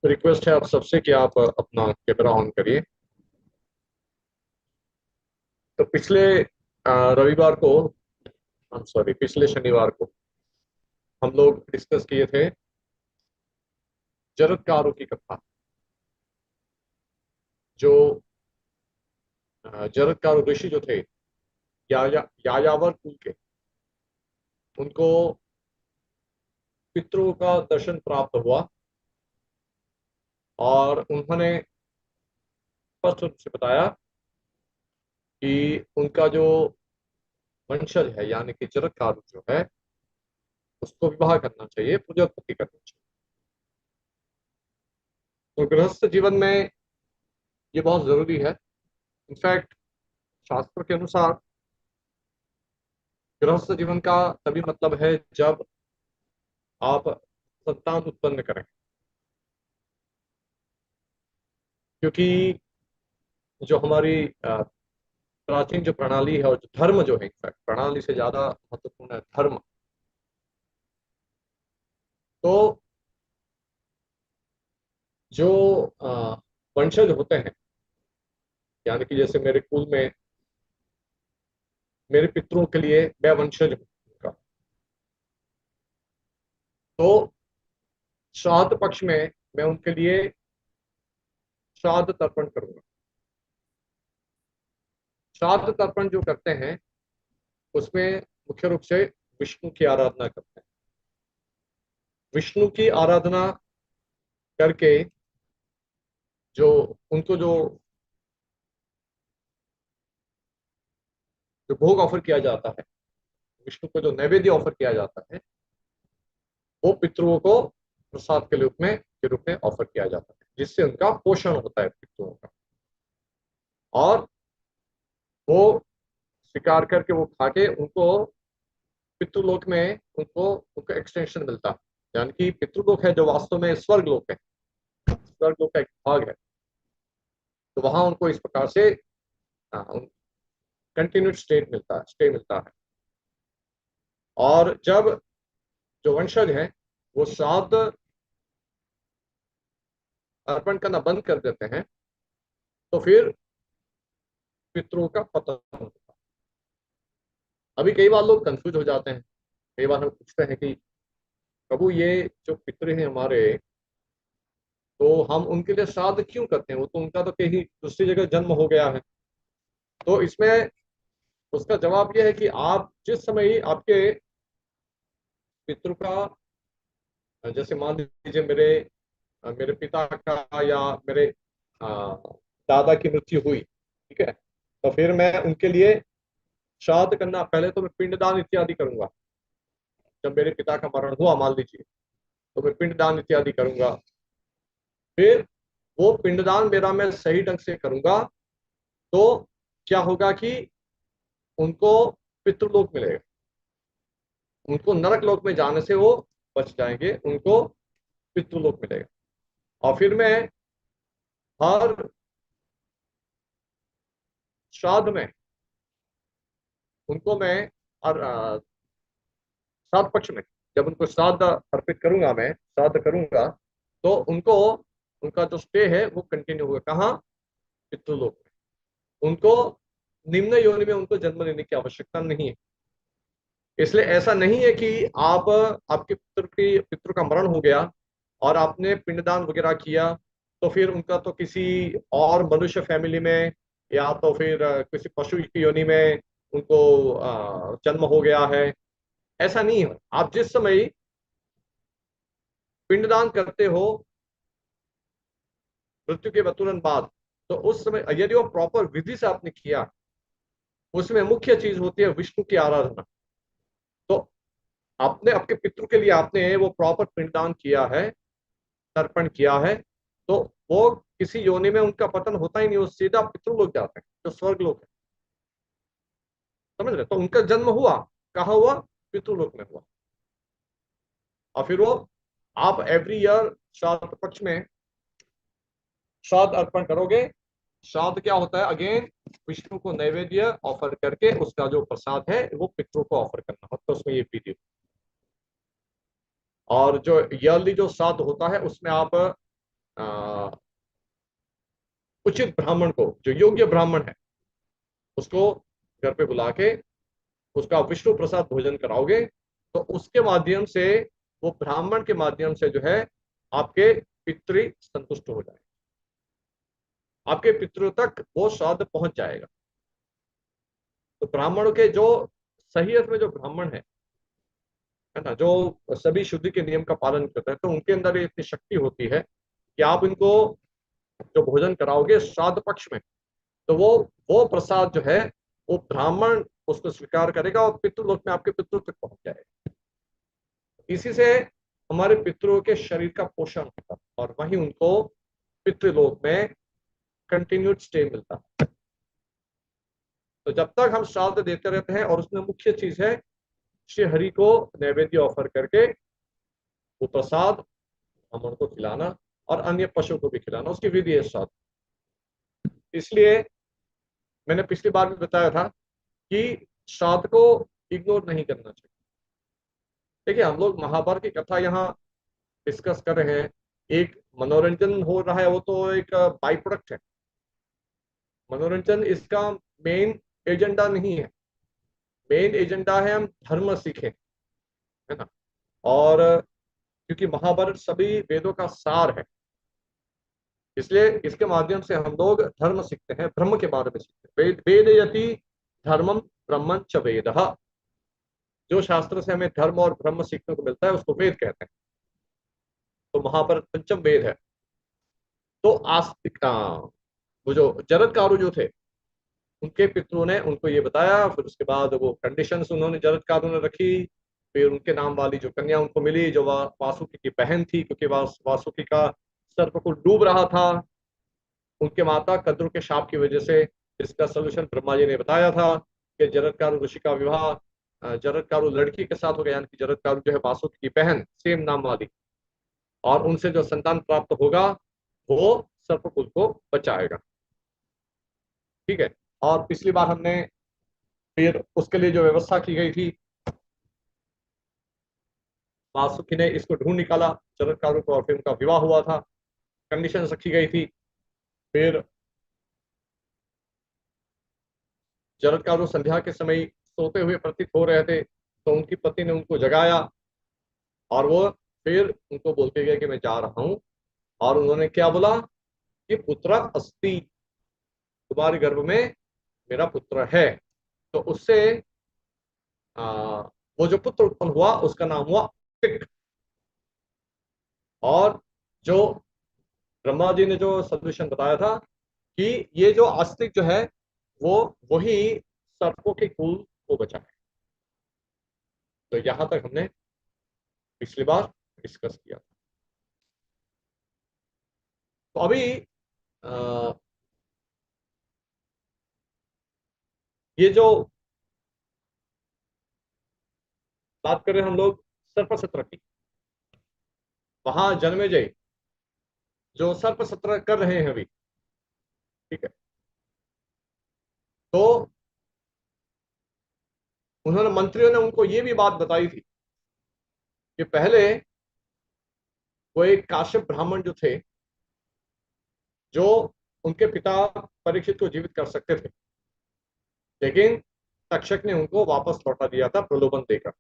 Request है आप सबसे कि आप अपना कैमरा ऑन करिए। तो पिछले रविवार को, सॉरी, पिछले शनिवार को हम लोग डिस्कस किए थे जरदकारों की कथा। जो जरदकार ऋषि जो थे, यायावर कुल के, उनको पितरों का दर्शन प्राप्त हुआ और उन्होंने स्पष्ट रूप से बताया कि उनका जो वंशज है यानी कि जरदकार जो है उसको विवाह करना चाहिए, पूजा करनी चाहिए। तो गृहस्थ जीवन में ये बहुत जरूरी है। इनफैक्ट शास्त्र के अनुसार गृहस्थ जीवन का तभी मतलब है जब आप संतान उत्पन्न करें, क्योंकि जो हमारी प्राचीन जो प्रणाली है और जो धर्म जो है, इनफैक्ट प्रणाली से ज्यादा महत्वपूर्ण है धर्म। तो जो वंशज होते हैं, यानी कि जैसे मेरे कुल में मेरे पितरों के लिए मैं वंशज हूँ उनका, तो श्राद्ध पक्ष में मैं उनके लिए श्राद्ध तर्पण करूंगा। श्राद्ध तर्पण जो करते हैं उसमें मुख्य रूप से विष्णु की आराधना करते हैं। विष्णु की आराधना करके जो उनको जो जो भोग ऑफर किया जाता है, विष्णु को जो नैवेद्य ऑफर किया जाता है, वो पितरों को प्रसाद के रूप में ऑफर किया जाता है, जिससे उनका पोषण होता है पितरों का। और वो स्वीकार करके वो खा के उनको पितृलोक में उनको उनको एक्सटेंशन मिलता है। यानी कि पितृलोक है जो वास्तव में स्वर्ग लोक है, स्वर्ग लोक का एक भाग है। तो वहां उनको इस प्रकार से कंटिन्यूड स्टे मिलता है। और जब जो वंशज है वो श्राद्ध अर्पण करना बंद कर देते हैं, तो फिर पितरों का पतन होता है। अभी कई बार लोग कंफ्यूज हो जाते हैं। कई बार हम पूछते हैं कि प्रभु, ये जो पितर हैं हमारे, तो हम उनके लिए श्राद्ध क्यों करते हैं? वो तो उनका तो कहीं दूसरी जगह जन्म हो गया है। तो इसमें उसका जवाब यह है कि आप जिस समय ही आपके पितृ का, जैसे मान लीजिए मेरे मेरे पिता का या मेरे अ, दादा की मृत्यु हुई, ठीक है, तो फिर मैं उनके लिए श्राद्ध करना, पहले तो मैं पिंडदान इत्यादि करूंगा। जब मेरे पिता का मरण हुआ मान लीजिए, तो मैं पिंडदान इत्यादि करूंगा। फिर वो पिंडदान मेरा मैं सही ढंग से करूंगा, तो क्या होगा कि उनको पितृलोक मिलेगा। उनको नरक लोक में जाने से वो बच जाएंगे, उनको पितृलोक मिलेगा। और फिर मैं हर श्राद्ध में उनको मैं और श्राद्ध पक्ष में जब उनको श्राद्ध अर्पित करूंगा, मैं श्राद्ध करूंगा, तो उनको उनका जो स्टे है वो कंटिन्यू होगा। कहाँ? पितृलोक में। उनको निम्न योनि में उनको जन्म लेने की आवश्यकता नहीं है। इसलिए ऐसा नहीं है कि आप आपके पितृ का मरण हो गया और आपने पिंडदान वगैरह किया, तो फिर उनका तो किसी और मनुष्य फैमिली में या तो फिर किसी पशु की योनि में उनको जन्म हो गया है। ऐसा नहीं है। आप जिस समय पिंडदान करते हो मृत्यु के तुरंत बाद, तो उस समय यदि वो प्रॉपर विधि से आपने किया, उसमें मुख्य चीज होती है विष्णु की आराधना। तो आपने आपके पितृ के लिए आपने वो प्रॉपर पिंडदान किया है, तर्पण किया है, तो वो किसी योनि में उनका पतन होता ही नहीं, वो सीधा पितृलोक जाते हैं जो स्वर्ग लोक है। समझ रहे? तो उनका जन्म हुआ कहाँ हुआ? पितृलोक में हुआ। और फिर वो आप एवरी ईयर श्राद्ध पक्ष में श्राद्ध अर्पण करोगे। श्राद्ध क्या होता है? अगेन विष्णु को नैवेद्य ऑफर करके उसका जो प्रसाद है वो पितरों को ऑफर करना होता है, उसमें ये विधि। और जो ईयरली जो श्राद्ध होता है उसमें आप आ, उचित ब्राह्मण को, जो योग्य ब्राह्मण है, उसको घर पे बुला के उसका विष्णु प्रसाद भोजन कराओगे, तो उसके माध्यम से, वो ब्राह्मण के माध्यम से जो है आपके पितृ संतुष्ट हो जाए, आपके पितरों तक वो श्राद्ध पहुंच जाएगा। तो ब्राह्मणों के जो, सही अर्थ में जो ब्राह्मण है ना, जो सभी शुद्धि के नियम का पालन करते हैं, तो उनके अंदर इतनी शक्ति होती है कि आप इनको जो भोजन कराओगे श्राद्ध पक्ष में, तो वो प्रसाद जो है, वो ब्राह्मण उसको स्वीकार करेगा और पितृलोक में आपके पितरों तक पहुंच जाएगा। इसी से हमारे पितरों के शरीर का पोषण होता है और वहीं उनको पितृलोक में कंटिन्यूड स्टे मिलता है। तो जब तक हम श्राद्ध देते रहते हैं, और उसमें मुख्य चीज है श्री हरि को नैवेद्य ऑफर करके वो प्रसाद ब्राह्मण को खिलाना और अन्य पशु को भी खिलाना, उसकी विधि है श्राद्ध। इसलिए मैंने पिछली बार भी बताया था कि श्राद्ध को इग्नोर नहीं करना चाहिए। देखिए, हम लोग महाभारत की कथा यहाँ डिस्कस कर रहे हैं, एक मनोरंजन हो रहा है, वो तो एक बाई प्रोडक्ट है। मनोरंजन इसका मेन एजेंडा नहीं है। मेन एजेंडा है हम धर्म सीखें, है ना। और क्योंकि महाभारत सभी वेदों का सार है, इसलिए इसके माध्यम से हम लोग धर्म सीखते हैं, ब्रह्म के बारे में सीखते हैं। वेद वेदयति धर्मम ब्रह्मं च वेदः। जो शास्त्र से हमें धर्म और ब्रह्म सीखने को मिलता है उसको वेद कहते हैं। तो महाभारत पंचम वेद है। तो आस्तिक, वो जो जरदकारु जो थे, उनके पितरों ने उनको ये बताया, फिर उसके बाद वो कंडीशंस उन्होंने जरदकारु ने रखी। फिर उनके नाम वाली जो कन्या उनको मिली, जो वासुकी की बहन थी, क्योंकि वासुकी का सर्प डूब रहा था उनके माता कद्रु के शाप की वजह से। इसका सोल्यूशन ब्रह्मा जी ने बताया था कि जरदकारु ऋषि का विवाह जरदकारु लड़की के साथ हो गया, यानी कि जरदकारु जो है वासुकी की बहन सेम नाम वाली, और उनसे जो संतान प्राप्त होगा वो सर्पकुल को बचाएगा। ठीक है। और पिछली बार हमने फिर उसके लिए जो व्यवस्था की गई थी, वासुकी ने इसको ढूंढ निकाला जरदकारु को, और फिर उनका विवाह हुआ था। कंडीशन रखी गई थी। फिर जरदकारु संध्या के समय सोते हुए प्रतीत हो रहे थे, तो उनकी पत्नी ने उनको जगाया, और वो फिर उनको बोलते गए कि मैं जा रहा हूं। और उन्होंने क्या बोला कि पुत्र अस्ति, तुम्हारे गर्भ में मेरा पुत्र है। तो उससे वो जो पुत्र उत्पन्न हुआ उसका नाम हुआ पिक। और जो ब्रह्मा जी ने जो सोल्यूशन बताया था कि ये जो आस्तिक जो है वो वही सर्पों के कुल को बचाए। तो यहां तक हमने पिछली बार डिस्कस किया। तो अभी आ, ये जो बात कर रहे हैं हम लोग सर्प सत्र की, वहां जन्मेजय जो सर्प सत्र कर रहे हैं अभी, ठीक है, तो उन्होंने, मंत्रियों ने उनको ये भी बात बताई थी कि पहले वो एक काश्यप ब्राह्मण जो थे, जो उनके पिता परीक्षित को जीवित कर सकते थे, लेकिन तक्षक ने उनको वापस लौटा दिया था प्रलोभन देकर।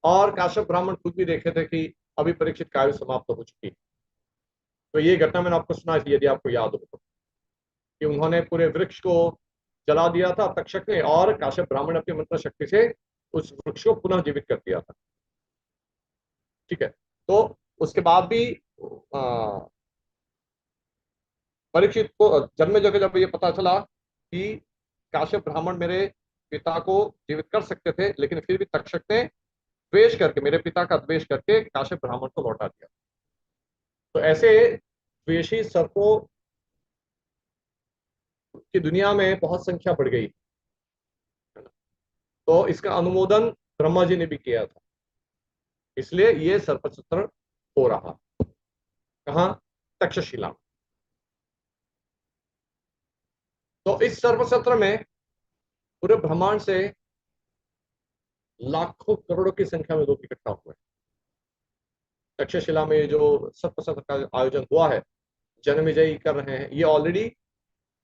और काश्यप ब्राह्मण खुद भी देखे थे कि अभी परीक्षित का आयु समाप्त हो चुकी है। तो ये घटना मैंने आपको सुना थी, यदि आपको याद हो तो, कि उन्होंने पूरे वृक्ष को जला दिया था तक्षक ने, और काश्यप ब्राह्मण अपनी मंत्र शक्ति से उस वृक्ष को पुनः जीवित कर दिया था। ठीक है। तो उसके बाद भी परीक्षित को जन्मे जगह जब ये पता चला कि काश्यप ब्राह्मण मेरे पिता को जीवित कर सकते थे, लेकिन फिर भी तक्षक ने द्वेष करके, मेरे पिता का द्वेष करके काश्यप ब्राह्मण को लौटा दिया। तो ऐसे द्वेषी सर्पों की दुनिया में बहुत संख्या बढ़ गई, है ना। तो इसका अनुमोदन ब्रह्मा जी ने भी किया था, इसलिए ये सर्पचित्र हो रहा। कहाँ? तक्षशिला में। तो इस सर्पसत्र में पूरे ब्रह्मांड से लाखों करोड़ों की संख्या में लोग इकट्ठा हुए। तक्षशिला में जो सर्पसत्र का आयोजन हुआ है, जन्मेजय कर रहे हैं, ये ऑलरेडी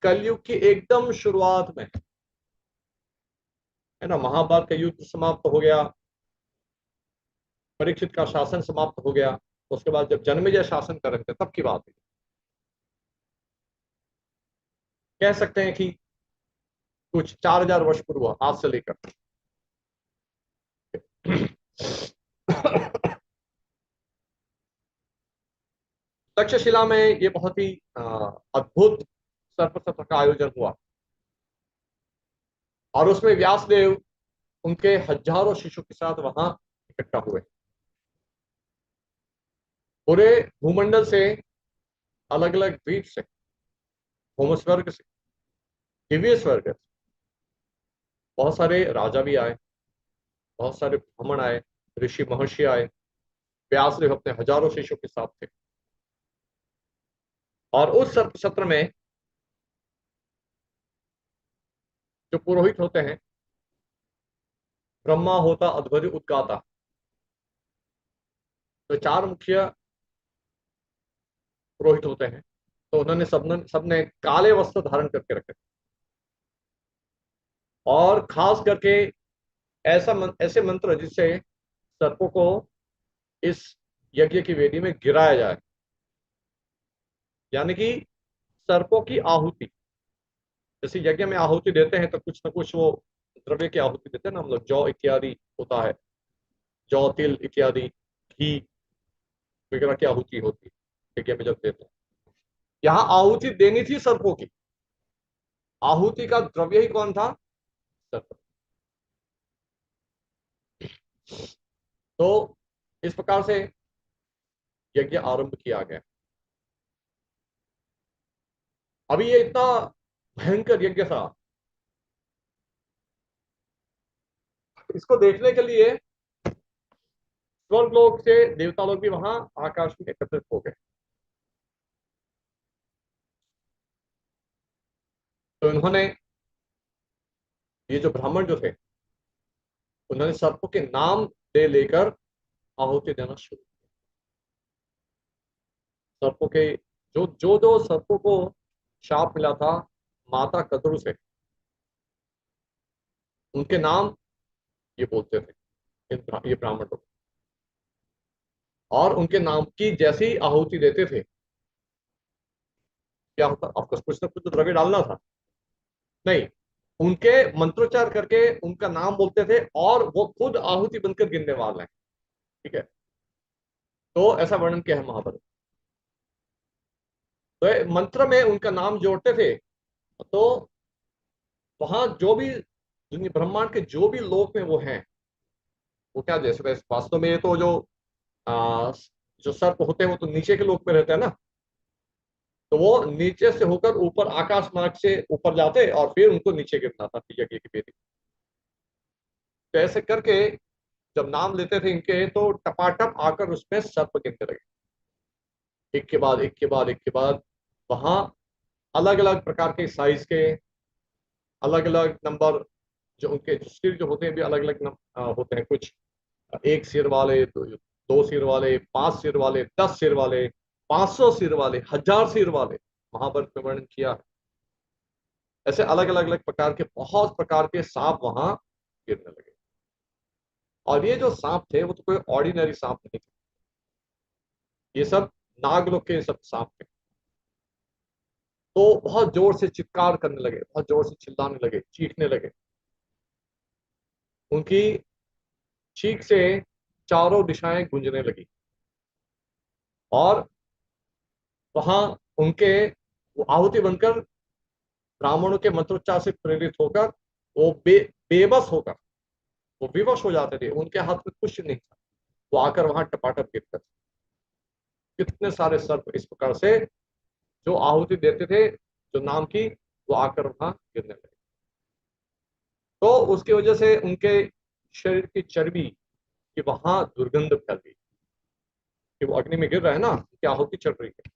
कलयुग की एकदम शुरुआत में है ना। महाभारत का युद्ध समाप्त हो गया, परीक्षित का शासन समाप्त हो गया, उसके बाद जब जन्मेजय शासन कर रहे थे तब की बात है। कह सकते हैं कि कुछ 4,000 वर्ष पूर्व, आज से लेकर तक्षशिला में ये बहुत ही अद्भुत सर्प सत्र का आयोजन हुआ, और उसमें व्यासदेव उनके हजारों शिष्यों के साथ वहां इकट्ठा हुए। पूरे भूमंडल से, अलग अलग द्वीप से, भूम स्वर्ग से, दिव्य स्वर्ग से बहुत सारे राजा भी आए, बहुत सारे ब्राह्मण आए, ऋषि महर्षि आए। व्यासदेव अपने हजारों शिष्यों के साथ थे, और उस सर्प सत्र में जो पुरोहित होते हैं, ब्रह्मा होता अध्वर्यु उद्गाता, तो चार मुख्य पुरोहित होते हैं। तो उन्होंने सबने सबने काले वस्त्र धारण करके रखे, और खास करके ऐसे मंत्र जिससे सर्पों को इस यज्ञ की वेदी में गिराया जाए, यानी कि सर्पों की आहुति। जैसे यज्ञ में आहुति देते हैं तो कुछ ना कुछ वो द्रव्य की आहुति देते हैं ना हम लोग, जौ इत्यादि होता है, जौ तिल इत्यादि, घी वगैरह की आहुति होती है यज्ञ में जब देते हैं। यहाँ आहुति देनी थी सर्पों की, आहुति का द्रव्य ही कौन था? सर्प। तो इस प्रकार से यज्ञ आरंभ किया गया। अभी ये इतना भयंकर यज्ञ था, इसको देखने के लिए स्वर्ग लोक से देवता लोग भी वहां आकाश में एकत्रित हो गए। तो इन्होंने, ये जो ब्राह्मण जो थे, उन्होंने सर्पों के नाम दे लेकर आहुति देना शुरू किया। सर्पों के जो सर्पों को शाप मिला था माता कद्रु से, उनके नाम ये बोलते थे ये ब्राह्मण लोग, और उनके नाम की जैसी आहुति देते थे, क्या होता? आपको कुछ ना कुछ तो द्रव्य डालना था। नहीं, उनके मंत्रोच्चार करके उनका नाम बोलते थे, और वो खुद आहुति बनकर गिरने वाले हैं। ठीक है, तो ऐसा वर्णन किया है महाभारत। तो मंत्र में उनका नाम जोड़ते थे, तो वहां जो भी दुनिया ब्रह्मांड के जो भी लोक में वो हैं, वो क्या, जैसे वैसे वास्तव में ये तो आ, जो सर्प होते हैं वो तो नीचे के लोक में रहते हैं ना, तो वो नीचे से होकर ऊपर आकाश मार्ग से ऊपर जाते, और फिर उनको नीचे गिरना था यज्ञ की वेदी। तो ऐसे करके जब नाम लेते थे इनके, तो टपाटप आकर उसमें सर्प गिरने लगे, एक के बाद एक के बाद एक के बाद। वहां अलग अलग प्रकार के साइज के, अलग अलग नंबर, जो उनके सिर जो होते हैं भी अलग अलग होते हैं। कुछ एक सिर वाले, दो सिर वाले, 5 सिर वाले, 10 सिर वाले, 500 सिर वाले, 1,000 सिर वाले, महाभारत में वर्णन किया है। ऐसे अलग अलग अलग प्रकार के, बहुत प्रकार के सांप वहां गिरने लगे। और ये जो सांप थे वो तो कोई ऑर्डिनरी सांप नहीं थे, ये सब नागलोक के सब सांप थे। तो बहुत जोर से चित्कार करने लगे, बहुत जोर से चिल्लाने लगे, चीखने लगे। उनकी चीख से चारों दिशाएं गूंजने लगी, और वहां उनके वो आहुति बनकर ब्राह्मणों के मंत्रोच्चार से प्रेरित होकर वो बेबस होकर वो विवश हो जाते थे, उनके हाथ में कुछ नहीं था। वो आकर वहां टपाटप गिरते थे। कितने सारे सर्प इस प्रकार से जो आहुति देते थे, जो नाम की, वो आकर वहां गिरने लगे। तो उसकी वजह से उनके शरीर की चर्बी की वहां दुर्गंध फैल गई, कि वो अग्नि में गिर रहा है ना, क्या आहुति चल रही है।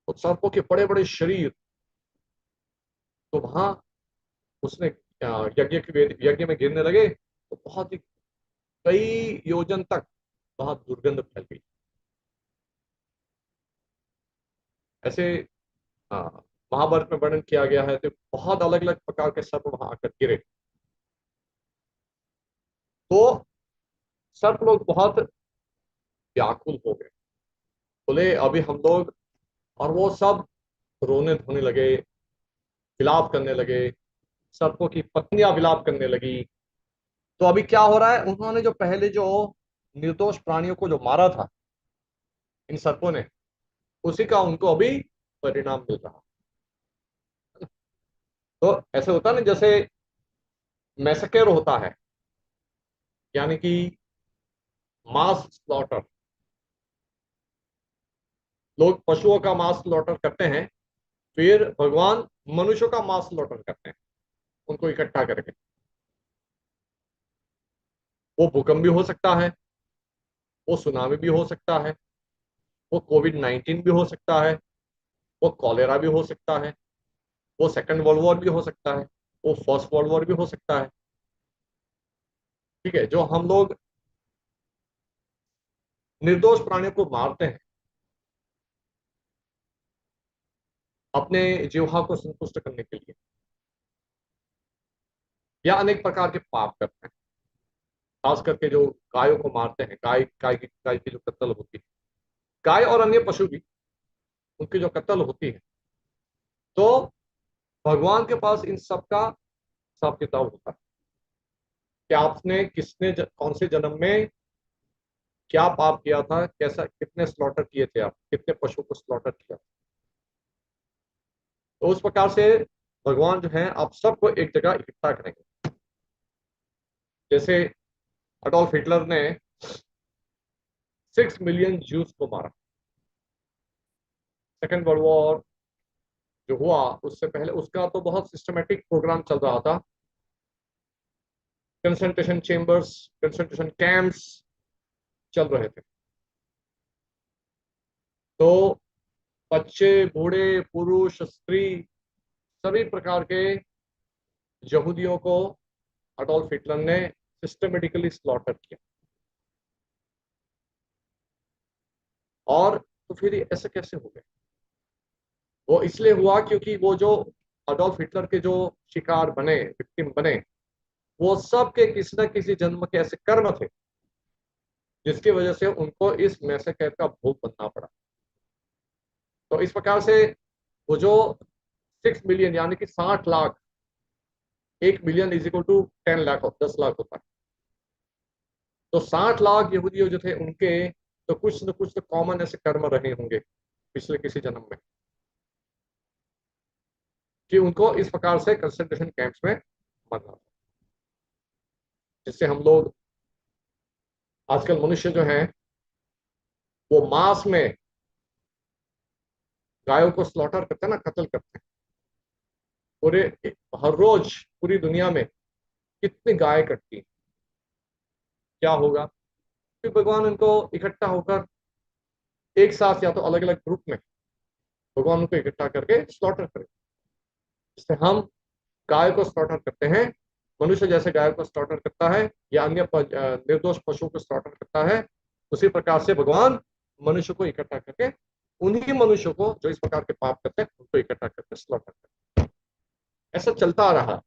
तो सर्पों के बड़े बड़े शरीर, तो वहां उसने यज्ञ में गिरने लगे, तो बहुत ही कई योजन तक वहां दुर्गंध फैल गई। ऐसे महाभारत में वर्णन किया गया है, तो बहुत अलग अलग प्रकार के सर्प वहां आकर गिरे। तो सर्प लोग बहुत व्याकुल हो गए, बोले अभी हम लोग, और वो सब रोने धोने लगे, विलाप करने लगे, सर्पों की पत्नियां विलाप करने लगी। तो अभी क्या हो रहा है, उन्होंने जो पहले जो निर्दोष प्राणियों को जो मारा था इन सर्पों ने, उसी का उनको अभी परिणाम मिल रहा। तो ऐसे होता है ना, जैसे मैसेकेर होता है, यानी कि मास स्लॉटर, लोग पशुओं का मांस स्लॉटर करते हैं, फिर भगवान मनुष्यों का मांस स्लॉटर करते हैं उनको इकट्ठा करके। वो भूकंप भी हो सकता है, वो सुनामी भी हो सकता है, वो कोविड-19 भी हो सकता है, वो कॉलेरा भी हो सकता है, वो सेकंड वर्ल्ड वॉर भी हो सकता है, वो फर्स्ट वर्ल्ड वॉर भी हो सकता है। ठीक है, जो हम लोग निर्दोष प्राणियों को मारते हैं अपने जीवा को संतुष्ट करने के लिए, या अनेक प्रकार के पाप करते हैं, खास करके जो गायों को मारते हैं, गाय की जो कत्ल होती है, गाय और अन्य पशु भी, उनकी जो कत्ल होती है, तो भगवान के पास इन सब का हिसाब किताब होता है कि आपने कौन से जन्म में क्या पाप किया था, कैसा, कितने स्लॉटर किए थे, आप कितने पशु को स्लॉटर किया। तो उस प्रकार से भगवान जो है आप सबको एक जगह इकट्ठा करेंगे। जैसे अडोल्फ हिटलर ने 6 मिलियन ज्यूस को मारा। सेकेंड वर्ल्ड वॉर जो हुआ उससे पहले उसका तो बहुत सिस्टमेटिक प्रोग्राम चल रहा था, कंसंट्रेशन चेम्बर्स, कंसंट्रेशन कैंप्स चल रहे थे। तो बच्चे, बूढ़े, पुरुष, स्त्री, सभी प्रकार के यहूदियों को अडोल्फ हिटलर ने सिस्टमेटिकली स्लॉटर किया। और तो फिर ये ऐसे कैसे हो गए? वो इसलिए हुआ क्योंकि वो जो अडोल्फ हिटलर के जो शिकार बने, विक्टिम बने, वो सब के किसी न किसी जन्म के ऐसे कर्म थे जिसकी वजह से उनको इस मैसेकर का भोग बनना पड़ा। तो इस प्रकार से वो जो 6 मिलियन यानी कि 60 lakh, 1 million is equal to 10 lakh, 10 lakh होता है। तो 60 लाख यहूदियों जो थे उनके तो कुछ न कुछ तो कॉमन ऐसे कर्म रहे होंगे पिछले किसी जन्म में, कि उनको इस प्रकार से कंसंट्रेशन कैंप्स में मरना, जिससे हम लोग आजकल मनुष्य जो हैं वो मांस में गायों को स्लॉटर करते हैं ना, कत्ल करते हैं। पूरे हर रोज पूरी दुनिया में कितनी गाय कटती हैं, क्या होगा? फिर भगवान उनको इकट्ठा होकर एक साथ या तो अलग अलग ग्रुप में भगवान उनको इकट्ठा करके स्लॉटर करें। जैसे हम गाय को स्लॉटर करते हैं, मनुष्य जैसे गाय को स्लॉटर करता है या अन्य निर्दोष पशुओं को स्लॉटर करता है, उसी प्रकार से भगवान मनुष्य को इकट्ठा करके उन्हीं मनुष्यों को जो इस प्रकार के पाप करते हैं उनको इकट्ठा करके स्लॉटर करते हैं। ऐसा चलता रहा।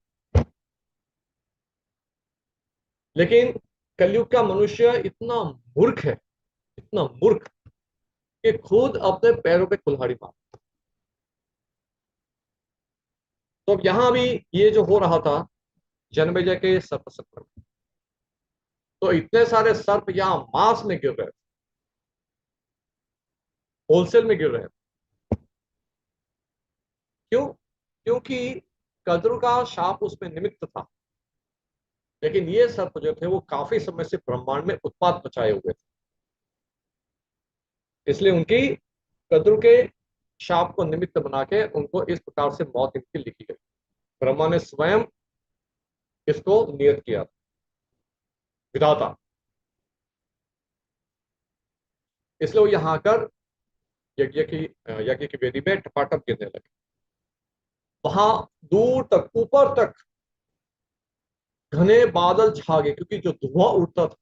लेकिन कलयुग का मनुष्य इतना मूर्ख है, इतना मूर्ख, कि खुद अपने पैरों पे कुल्हाड़ी मार। तो अब यहां भी ये जो हो रहा था जन्मेजय के सर्प संकट, तो इतने सारे सर्प यहाँ मास में गिर रहे थे, होलसेल में गिर रहे थे। क्यों? क्योंकि कद्रु का शाप उसमें निमित्त था, लेकिन ये सर्प जो थे वो काफी समय से ब्रह्मांड में उत्पात मचाए हुए थे, इसलिए उनकी कद्रु के शाप को निमित्त बना के उनको इस प्रकार से मौत इनकी लिखी गई। ब्रह्मा ने स्वयं इसको नियत किया, विधाता। इसलिए वो यहाँ आकर यज्ञ की वेदी में टपाटप गिरने लगे। वहां दूर तक, ऊपर तक घने बादल छा गए, क्योंकि जो धुआं उठता था,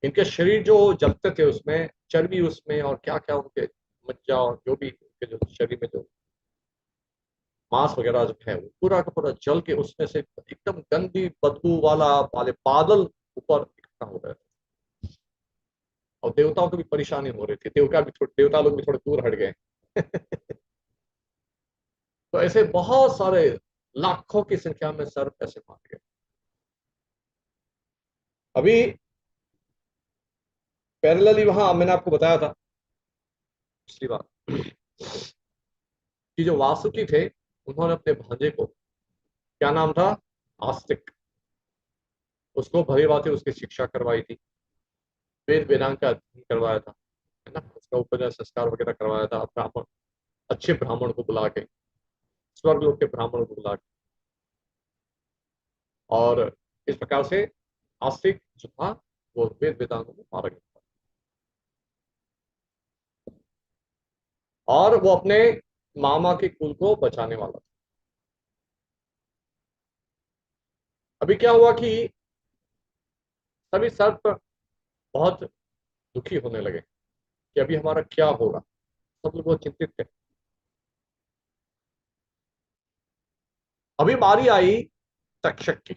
इनके शरीर जो जलते थे उसमें, चर्बी उसमें और क्या क्या उनके मज्जा और जो भी उनके जो शरीर में जो मांस वगैरह जो है वो पूरा का पूरा जल के उसमें से एकदम गंदी बदबू वाले बादल ऊपर इकट्ठा हो रहे थे। और देवताओं को भी परेशानी हो रही थी, देवता लोग भी थोड़े दूर हट गए। तो ऐसे बहुत सारे लाखों की संख्या में सर्प ऐसे मारे गए। अभी पैरेलली वहां मैंने आपको बताया था पिछली बार कि जो वासुकी थे उन्होंने अपने भांजे को, क्या नाम था, आस्तिक, उसको भली भांति उसकी शिक्षा करवाई थी, वेद वेदांत का अध्ययन करवाया था, है ना, उसका उपनयन संस्कार वगैरह करवाया था, ब्राह्मण, अच्छे ब्राह्मण को बुला के, स्वर्ग लोग के ब्राह्मण को बुला के। और इस प्रकार से आस्तिक जो था वो वेद वेदांतों में पारंगत था, और वो अपने मामा के कुल को बचाने वाला था। अभी क्या हुआ कि सभी सर्प बहुत दुखी होने लगे कि अभी हमारा क्या होगा। सब लोग बहुत चिंतित थे। अभी बारी आई तक्षक की।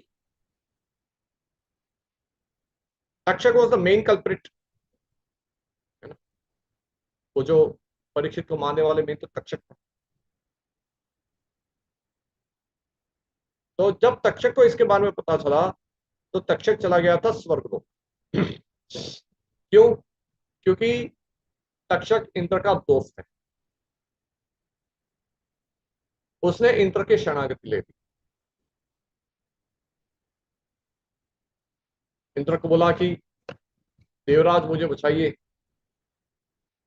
Takshak was the main culprit, है ना, वो जो परीक्षित को मारने वाले मेन तो तक्षक था। तो जब तक्षक को इसके बारे में पता चला तो तक्षक चला गया था स्वर्गलोक। क्यों? क्योंकि तक्षक इंद्र का दोस्त है। उसने इंद्र की शरणागति ले ली। इंद्र को बोला कि देवराज मुझे बचाइए,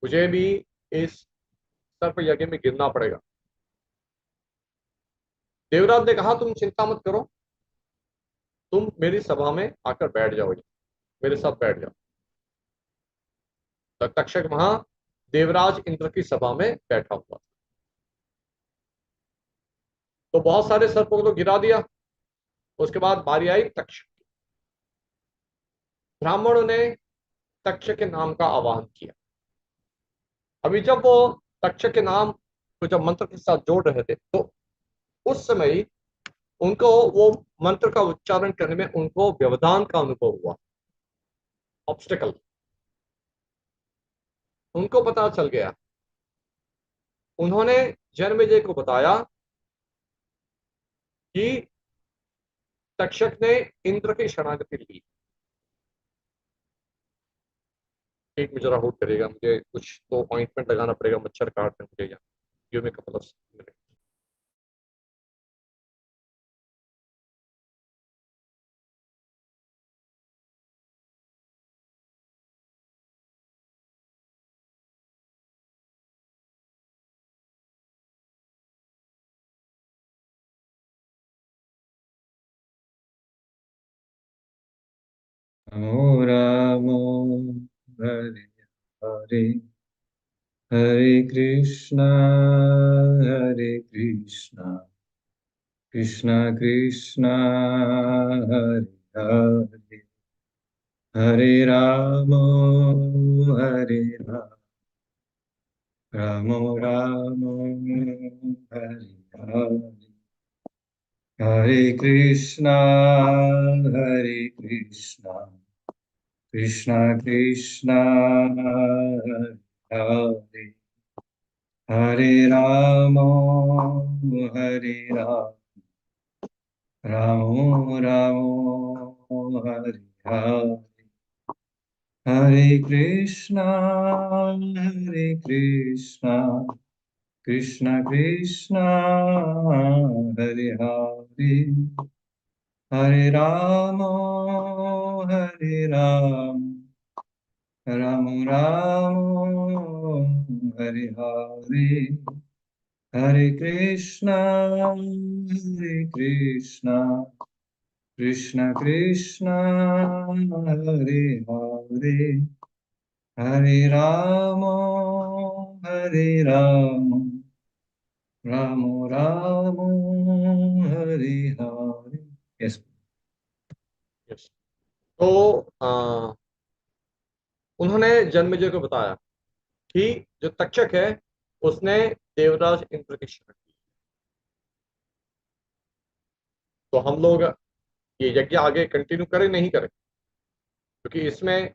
मुझे भी इस सर्प यज्ञ में गिरना पड़ेगा। देवराज ने कहा तुम चिंता मत करो, तुम मेरी सभा में आकर बैठ जाओ, मेरे साथ बैठ जाओ। तो तक्षक वहां देवराज इंद्र की सभा में बैठा हुआ। तो बहुत सारे सर्पों को तो गिरा दिया। उसके बाद बारी आई तक्षक। ब्राह्मणों ने तक्षक के नाम का आवाहन किया। अभी जब वो तक्षक के नाम को जब मंत्र के साथ जोड़ रहे थे तो उस समय ही उनको वो मंत्र का उच्चारण करने में उनको व्यवधान का अनुभव हुआ, ऑब्स्टेकल। उनको पता चल गया। उन्होंने जन्मेजय को बताया कि तक्षक ने इंद्र की शरणागति ली। एक मिनट जरा होल्ड करिएगा, मुझे कुछ तो अपॉइंटमेंट लगाना पड़ेगा, मच्छर काट रहे हैं मुझे यहाँ। Give me couple of minute. नमो रामो हरे हरे हरे कृष्णा कृष्णा कृष्णा हरे हरे हरे हरे राम राम राम हरे हरे हरे कृष्णा कृष्णा कृष्णा हरे हरे हरे राम राम राम हरे हरे हरे कृष्णा कृष्णा कृष्णा हरे हरे हरे राम राम राम हरे हरे हरे कृष्णा कृष्णा कृष्णा हरे हरे हरे राम राम राम हरे हरे। यस। यस। तो उन्होंने जन्मेजय को बताया कि जो तक्षक है उसने देवराज इंद्र की शरण ली। तो हम लोग ये यज्ञ आगे कंटिन्यू करें नहीं करें, क्योंकि इसमें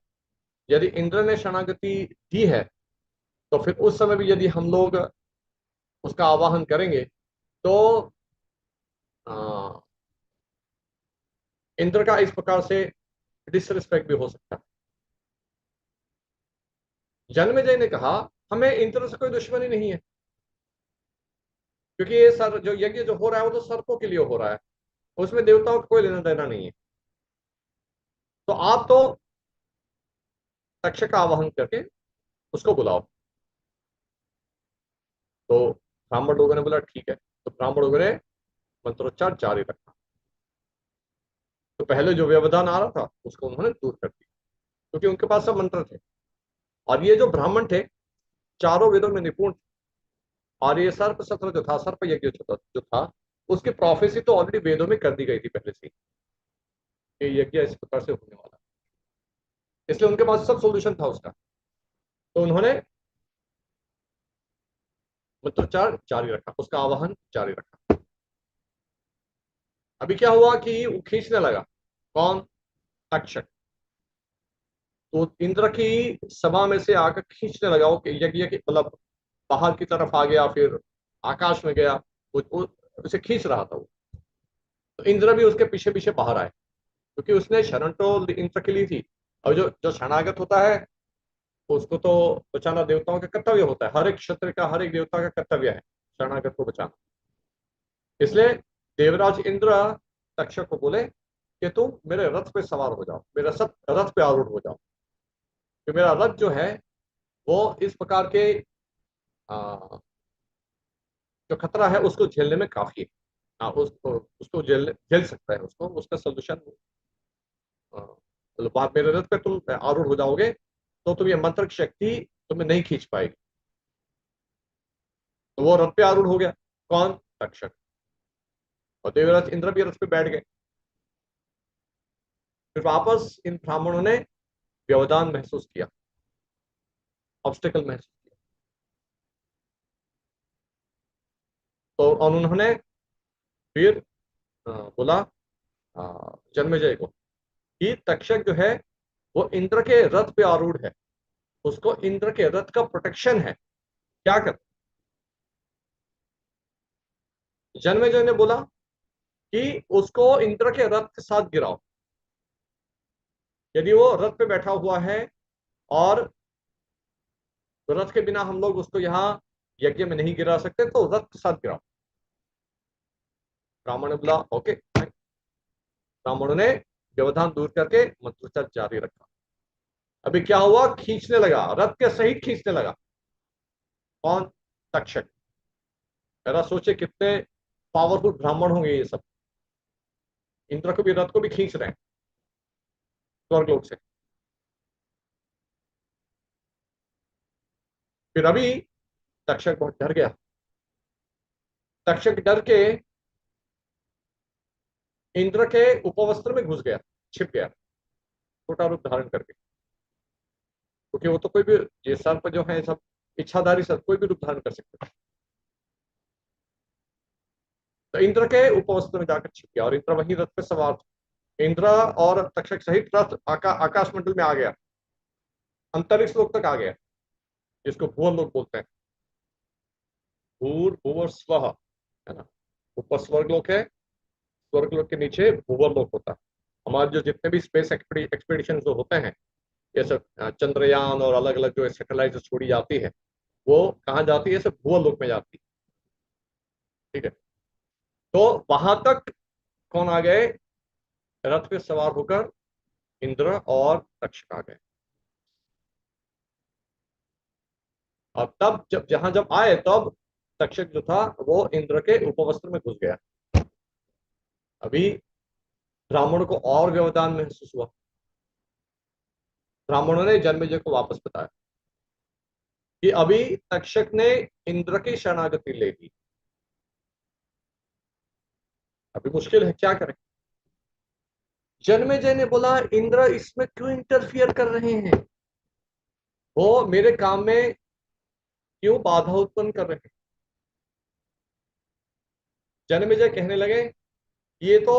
यदि इंद्र ने शरणागति दी है तो फिर उस समय भी यदि हम लोग उसका आवाहन करेंगे तो आ, इंद्र का इस प्रकार से डिसरिस्पेक्ट भी हो सकता है। जन्मेजय ने कहा हमें इंद्र से कोई दुश्मनी नहीं है, क्योंकि ये सर जो यज्ञ जो हो रहा है वो तो सर्पों के लिए हो रहा है, उसमें देवताओं का कोई लेना देना नहीं है। तो आप तो तक्षक का आवाहन करके उसको बुलाओ। तो ब्राह्मण लोगों ने बोला ठीक है। तो ब्राह्मण लोगों ने मंत्रोच्चार जारी रखा। तो पहले जो व्यवधान आ रहा था उसको उन्होंने दूर कर दिया, क्योंकि उनके पास सब मंत्र थे। और ये जो ब्राह्मण थे चारों वेदों में निपुण थे। और ये सर्प सत्र जो था, सर्प यज्ञ जो था उसकी प्रोफेसी तो ऑलरेडी वेदों में कर दी गई थी पहले से ही, ये यज्ञ इस प्रकार से होने वाला। इसलिए उनके पास सब सोल्यूशन था उसका। तो उन्होंने मंत्रोच्चार जारी रखा, उसका आवाहन जारी रखा। अभी क्या हुआ कि वो खींचने लगा। कौन? तक्षक। तो इंद्र की सभा में से आकर खींचने लगा वो यज्ञ की, मतलब बाहर की तरफ आ गया, फिर आकाश में गया। उसे खींच रहा था वो। तो इंद्र भी उसके पीछे पीछे बाहर आए, क्योंकि उसने शरण तो इंद्र के लिए थी। और जो जो शरणागत होता है उसको तो बचाना देवताओं का कर्तव्य होता है। हर एक क्षत्र का, हर एक देवता का कर्तव्य है शरणागत को बचाना। इसलिए देवराज इंद्र तक्षक को बोले कि तुम मेरे रथ पे सवार हो जाओ, मेरे रथ पे आरूढ़ हो जाओ। कि मेरा रथ जो है वो इस प्रकार के आ, जो खतरा है उसको झेलने में काफी है। उसको उसको झेल झेल सकता है, उसको उसका सोल्यूशन। मतलब बात, मेरे रथ पे तुम आरूढ़ हो जाओगे तो तुम ये मंत्र की शक्ति तुम्हें नहीं खींच पाएगी। तो वो रथ पे आरूढ़ हो गया। कौन? तक्षक। और देवराज इंद्र भी रथ पे बैठ गए। फिर वापस इन ब्राह्मणों ने व्यवधान महसूस किया, ऑब्स्टेकल महसूस किया। तो और उन्होंने फिर बोला जन्मेजय को कि तक्षक जो है वो इंद्र के रथ पे आरूढ़ है, उसको इंद्र के रथ का प्रोटेक्शन है। क्या कर? जन्मेजय ने बोला कि उसको इंद्र के रथ के साथ गिराओ। यदि वो रथ पे बैठा हुआ है और रथ के बिना हम लोग उसको यहाँ यज्ञ में नहीं गिरा सकते, तो रथ के साथ गिराओ। ब्राह्मण ने बोला ओके। ब्राह्मणों ने व्यवधान दूर करके मंत्रोच्चार जारी रखा। अभी क्या हुआ? खींचने लगा, रथ के सहित खींचने लगा। कौन? तक्षक। जरा सोचे कितने पावरफुल ब्राह्मण होंगे ये सब। इंद्र को भी, रथ को भी खींच रहे हैं स्वर्गलोक से। फिर अभी तक्षक बहुत डर गया। तक्षक डर के इंद्र के उपवस्त्र में घुस गया, छिप गया, छोटा रूप धारण करके। क्योंकि वो तो कोई भी, ये सर्प जो है सब इच्छाधारी सर्प, कोई भी रूप धारण कर सकते हैं। तो इंद्र के उपवस्त्र में जाकर छिप गया और इंद्र वहीं रथ पे सवार था। इंद्र और तक्षक सहित रथ आकाश मंडल में आ गया, अंतरिक्ष लोक तक आ गया, जिसको भुवन लोक बोलते हैं। भूर भुवर स्व है ना। ऊपर स्वर्ग लोक है, स्वर्ग लोक के नीचे भूवर लोक होता है। हमारे जो जितने भी स्पेस एक्सपेडिशन जो होते हैं, जैसे चंद्रयान और अलग अलग जो सैटेलाइट जो छोड़ी जाती है, वो कहाँ जाती है? सिर्फ भूवर लोक में जाती है। ठीक है। तो वहां तक कौन आ गए? रथ पे सवार होकर इंद्र और तक्षक आ गए। और तब जब जहां जब आए तब तक्षक जो था वो इंद्र के उपवस्त्र में घुस गया। अभी ब्राह्मणों को और व्यवधान महसूस हुआ। ब्राह्मणों ने जन्मेजय को वापस बताया कि अभी तक्षक ने इंद्र की शरणागति ले ली। अभी मुश्किल है, क्या करें? जन्मेजय ने बोला इंद्र इसमें क्यों इंटरफियर कर रहे हैं? वो मेरे काम में क्यों बाधा उत्पन्न कर रहे हैं? जन्मेजय कहने लगे ये तो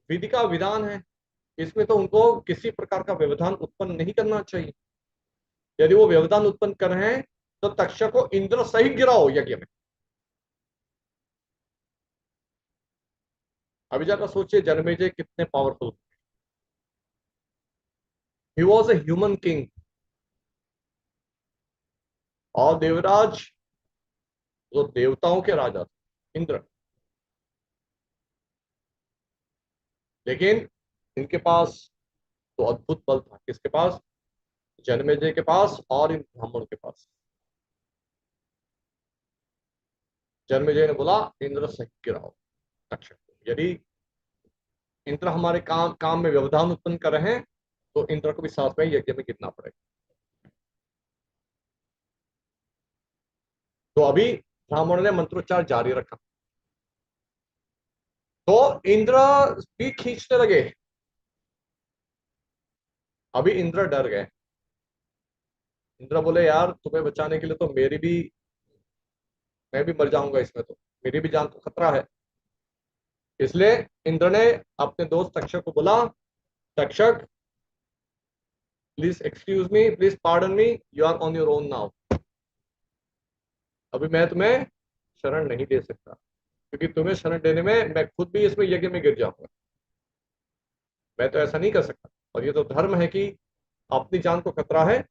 विधि का विधान है, इसमें तो उनको किसी प्रकार का व्यवधान उत्पन्न नहीं करना चाहिए। यदि वो व्यवधान उत्पन्न कर रहे हैं तो तक्षक को इंद्र सहित गिराओ यज्ञ में। अभी जरा सोचिए जन्मेजय कितने powerful. He was a human king और देवराज जो देवताओं के राजा थे इंद्र, लेकिन इनके पास तो अद्भुत बल था। किसके पास? जन्मेजय के पास और इन ब्राह्मणों के पास। जन्मेजय ने बोला इंद्र सहित गिराओ तक्षक को। यदि इंद्र हमारे काम काम में व्यवधान उत्पन्न कर रहे हैं तो इंद्र को भी साथ में यज्ञ में गिरना पड़ेगा। तो अभी ब्राह्मणों ने मंत्रोच्चार जारी रखा तो इंद्र भी खींचने लगे। अभी इंद्र डर गए। इंद्र बोले यार तुम्हें बचाने के लिए तो मेरी भी, मैं भी मर जाऊंगा इसमें, तो मेरी भी जान को खतरा है। इसलिए इंद्र ने अपने दोस्त तक्षक को बोला, Takshak please excuse me, please pardon me, you are on your own now. अभी मैं तुम्हें शरण नहीं दे सकता, क्योंकि तुम्हें शरण देने में मैं खुद भी इसमें यज्ञ में गिर जाऊंगा। मैं तो ऐसा नहीं कर सकता, और ये तो धर्म है कि अपनी जान को खतरा है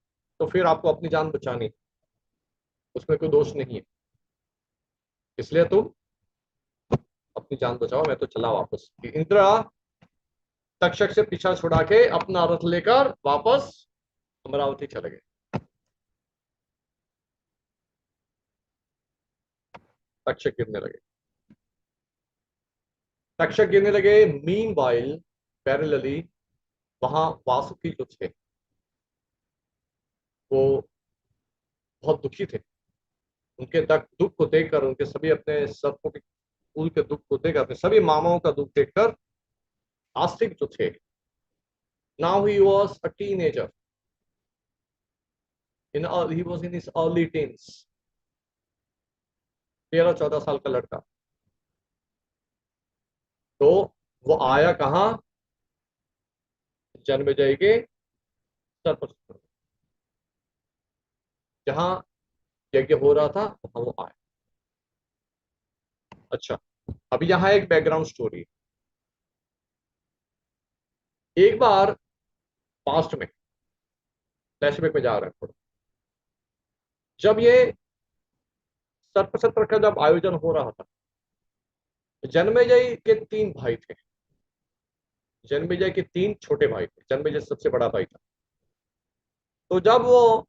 तो फिर आपको अपनी जान बचानी, उसमें कोई दोष नहीं है। इसलिए तुम अपनी जान बचाओ, मैं तो चला वापस। इंद्र तक्षक से पीछा छुड़ा के अपना रथ लेकर वापस अमरावती चले गए। तक्षक गिरने लगे। तक्षक गिरने लगे। मीन वाइल पैरेलली वहां वासुकी जो थे वो बहुत दुखी थे। उनके दुख को देखकर, उनके सभी अपने सर्पों के कुल के दुख को देखकर, अपने सभी मामाओं का दुख देखकर आस्तिक जो थे, now he was a teenager, he was in his early teens, 13-14 साल का लड़का। तो वो आया कहाँ? जन्मेजय के सर पर, जहां यज्ञ हो रहा था वहां वो आया। अच्छा, अभी यहाँ एक बैकग्राउंड स्टोरी है। एक बार पास्ट में, फ्लैशबैक में जा रहे हैं थोड़ा, जब ये सर्प सत्र का जब आयोजन हो रहा था, जन्मेजय के 3 भाई थे। जन्मेजय के 3 छोटे भाई थे, जन्मेजय सबसे बड़ा भाई था। तो जब वो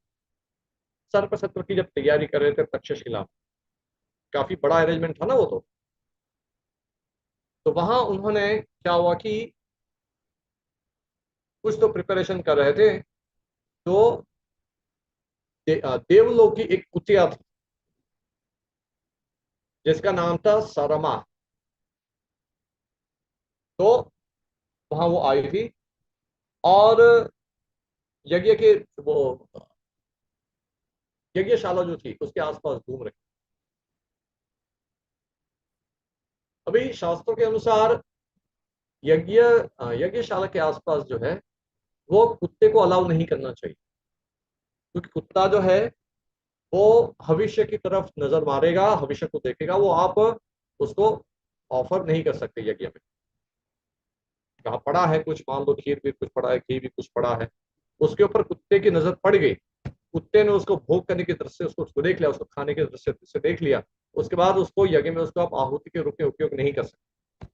सर्प सत्र की जब तैयारी कर रहे थे तक्षशिला, काफी बड़ा अरेंजमेंट था ना वो तो वहां उन्होंने, क्या हुआ कि कुछ तो प्रिपरेशन कर रहे थे, तो देवलोक की एक कुतिया थी जिसका नाम था सरमा। तो वहां वो आई थी और यज्ञ के वो यज्ञशाला जो थी उसके आसपास घूम रही। अभी शास्त्रों के अनुसार यज्ञ यज्ञशाला के आसपास जो है वो कुत्ते को अलाउ नहीं करना चाहिए, क्योंकि कुत्ता जो है वो भविष्य की तरफ नजर मारेगा, भविष्य को देखेगा, वो आप उसको ऑफर नहीं कर सकते यज्ञ में। कहाँ पड़ा है कुछ, मान लो खीर भी कुछ पड़ा है, घी भी कुछ पड़ा है, उसके ऊपर कुत्ते की नजर पड़ गई, कुत्ते ने उसको भोग करने की दृष्टि से उसको देख लिया, उसको खाने की दृष्टि से देख लिया, उसके बाद उसको यज्ञ में उसको आप आहुति के रूप में उपयोग नहीं कर सकते।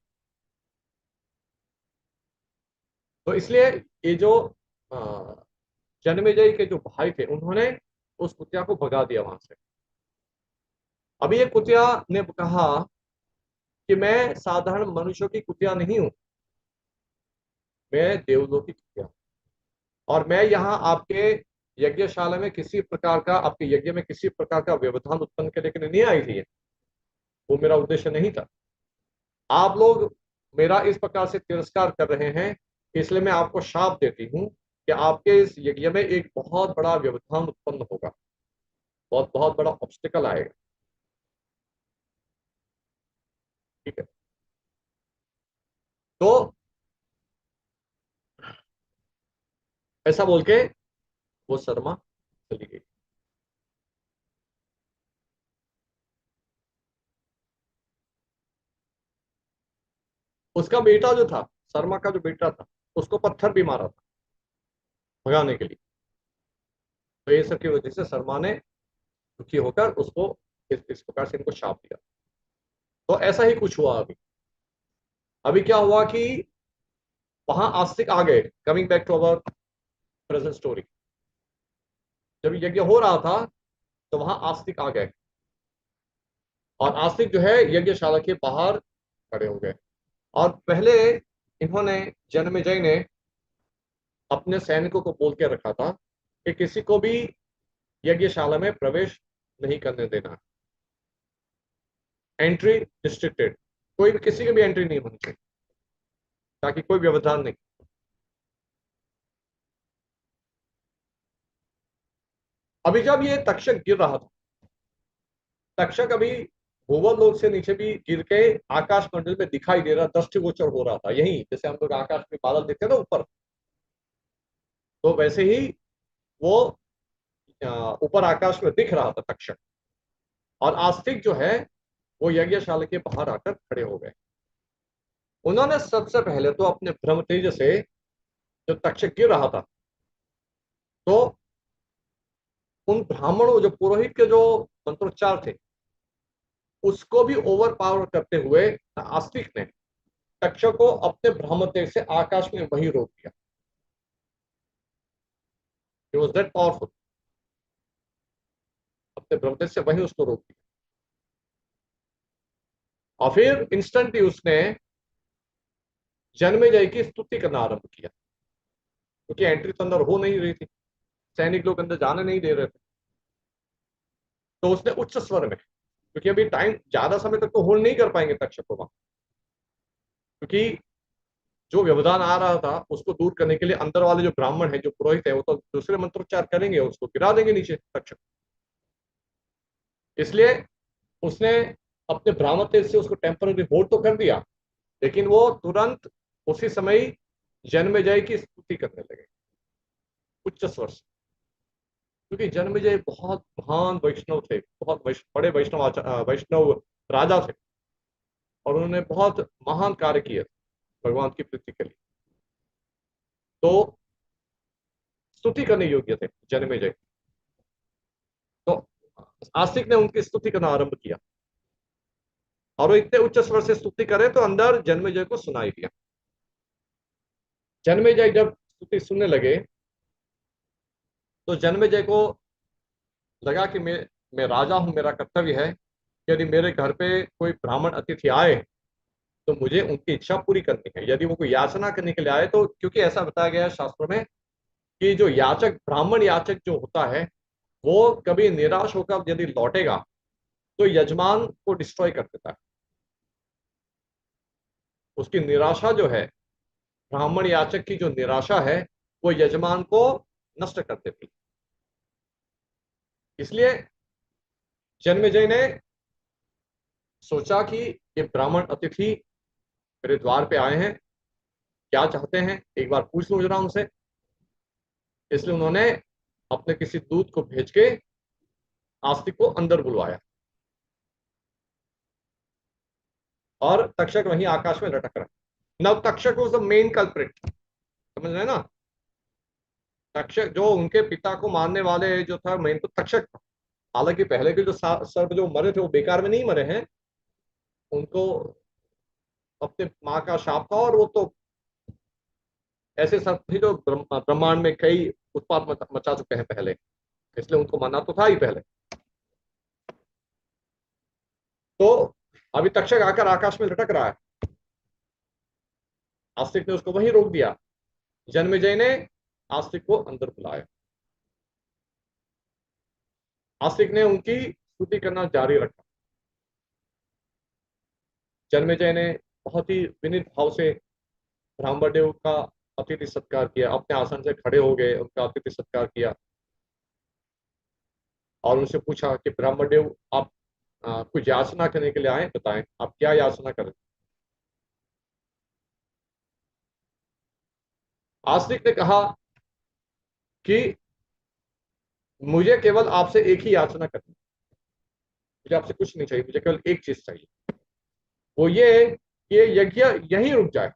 तो इसलिए ये जो अ, जन्मेजय के जो भाई थे उन्होंने उस कुतिया को भगा दिया वहां से। अभी ये कुतिया ने कहा कि मैं साधारण मनुष्यों की कुतिया नहीं हूं, मैं देवलोक की कुतिया हूं, और मैं यहाँ आपके यज्ञशाला में किसी प्रकार का, आपके यज्ञ में किसी प्रकार का व्यवधान उत्पन्न करने के लिए नहीं आई थी। वो मेरा उद्देश्य नहीं था। आप लोग मेरा इस प्रकार से तिरस्कार कर रहे हैं, इसलिए मैं आपको शाप देती हूँ कि आपके इस यज्ञ में एक बहुत बड़ा व्यवधान उत्पन्न होगा। बहुत बहुत बड़ा ऑब्स्टिकल आएगा। ठीक है। तो ऐसा बोल के वो शर्मा चली गई। उसका बेटा जो था, शर्मा का जो बेटा था, उसको पत्थर भी मारा था भगाने के लिए। तो ये सब की वजह से शर्मा ने दुखी होकर उसको इस प्रकार से इनको शाप दिया। तो ऐसा ही कुछ हुआ अभी। अभी क्या हुआ कि वहां आस्तिक आ गए। Coming back to our present story. जब यज्ञ हो रहा था तो वहां आस्तिक आ गए, और आस्तिक जो है यज्ञशाला के बाहर खड़े हो गए। और पहले इन्होंने, जन्मेजय ने अपने सैनिकों को बोल के रखा था कि किसी को भी यज्ञशाला में प्रवेश नहीं करने देना। एंट्री रिस्ट्रिक्टेड, कोई भी, किसी की भी एंट्री नहीं होनी चाहिए, ताकि कोई व्यवधान नहीं। अभी जब ये तक्षक गिर रहा था, तक्षक अभी भूवर्लोक लोक से नीचे भी गिर के आकाश मंडल में दिखाई दे रहा, दृष्टिगोचर हो रहा था। यही जैसे हम लोग आकाश में बादल देखते हैं ना ऊपर, तो वैसे ही वो ऊपर आकाश में दिख रहा था तक्षक। और आस्तिक जो है वो यज्ञशाला के बाहर आकर खड़े हो गए। उन्होंने सबसे पहले तो अपने ब्रह्म तेज से, जो तक्षक गिर रहा था, तो उन ब्राह्मणों, जो पुरोहित के जो मंत्रोच्चार थे, उसको भी ओवर पावर करते हुए आस्तिक ने तक्षक को अपने ब्रह्म तेज से आकाश में वही रोक दिया। He was that powerful। अपने ब्रह्म तेज से वही उसको रोक दिया। और फिर इंस्टेंटली उसने जन्मेजय की स्तुति करना आरंभ किया, क्योंकि एंट्री तो अंदर हो नहीं रही थी, सैनिक लोग अंदर जाने नहीं दे रहे थे। तो उसने उच्च स्वर में, क्योंकि अभी टाइम ज्यादा समय तक तो होल्ड नहीं कर पाएंगे तक्षक को वहां, क्योंकि जो व्यवधान आ रहा था उसको दूर करने के लिए अंदर वाले जो ब्राह्मण है, जो पुरोहित है, वो तो दूसरे मंत्रोच्चार करेंगे, उसको गिरा देंगे नीचे तक्षक। इसलिए उसने अपने ब्राह्मण तेज से उसको टेम्पररी होल्ड तो कर दिया, लेकिन वो तुरंत उसी समय जन्मेजय की स्तुति करने लगे उच्च स्वर से। क्योंकि जन्मेजय बहुत महान वैष्णव थे, बहुत बड़े वैष्णव राजा थे, और उन्होंने बहुत महान कार्य किए भगवान की प्रीति के लिए। तो स्तुति करने योग्य थे जन्मेजय। तो आस्तिक ने उनकी स्तुति करना आरंभ किया, और वो इतने उच्च स्वर से स्तुति करे तो अंदर जन्मेजय को सुनाई दिया। जन्मेजय जब स्तुति सुनने लगे तो जन्मेजय को लगा कि मैं राजा हूं, मेरा कर्तव्य है कि यदि मेरे घर पे कोई ब्राह्मण अतिथि आए तो मुझे उनकी इच्छा पूरी करनी है। यदि वो कोई याचना करने के लिए आए तो, क्योंकि ऐसा बताया गया है शास्त्रों में कि जो याचक, ब्राह्मण याचक जो होता है, वो कभी निराश होकर यदि लौटेगा तो यजमान को डिस्ट्रॉय कर देता है। उसकी निराशा जो है, ब्राह्मण याचक की जो निराशा है, वो यजमान को नष्ट कर देती है। इसलिए जन्मेजय ने सोचा कि ये ब्राह्मण अतिथि मेरे द्वार पे आए हैं, क्या चाहते हैं एक बार पूछ लूं जरा उनसे। इसलिए उन्होंने अपने किसी दूत को भेज के आस्तिक को अंदर बुलवाया, और तक्षक वहीं आकाश में लटक रहा। नव Takshak was the main culprit, समझ रहे हैं ना। तक्षक जो उनके पिता को मारने वाले जो था, मेन तो तक्षक था। हालांकि पहले के जो सर्प जो मरे थे वो बेकार में नहीं मरे हैं, उनको अपने माँ का शाप था, और वो तो ऐसे सर्प थे जो ब्रह्मांड में कई उत्पात मचा चुके हैं पहले, इसलिए उनको मानना तो था ही पहले। तो अभी तक्षक आकर आकाश में लटक रहा है, आस्तिक ने उसको वहीं रोक दिया। जन्मेजय ने आस्तिक को अंदर बुलाया। आस्तिक ने उनकी स्तुति करना जारी रखा। जन्मेजय ने बहुत ही विनीत भाव से ब्राह्मणदेव का अतिथि सत्कार किया, अपने आसन से खड़े हो गए, उनका अतिथि सत्कार किया। और उनसे पूछा कि ब्रह्मदेव देव, आप कुछ याचना करने के लिए आए, बताएं आप क्या याचना करें। आस्तिक ने कहा कि मुझे केवल आपसे एक ही याचना करनी, मुझे आपसे कुछ नहीं चाहिए, मुझे केवल एक चीज चाहिए, वो ये कि ये यज्ञ यहीं रुक जाए।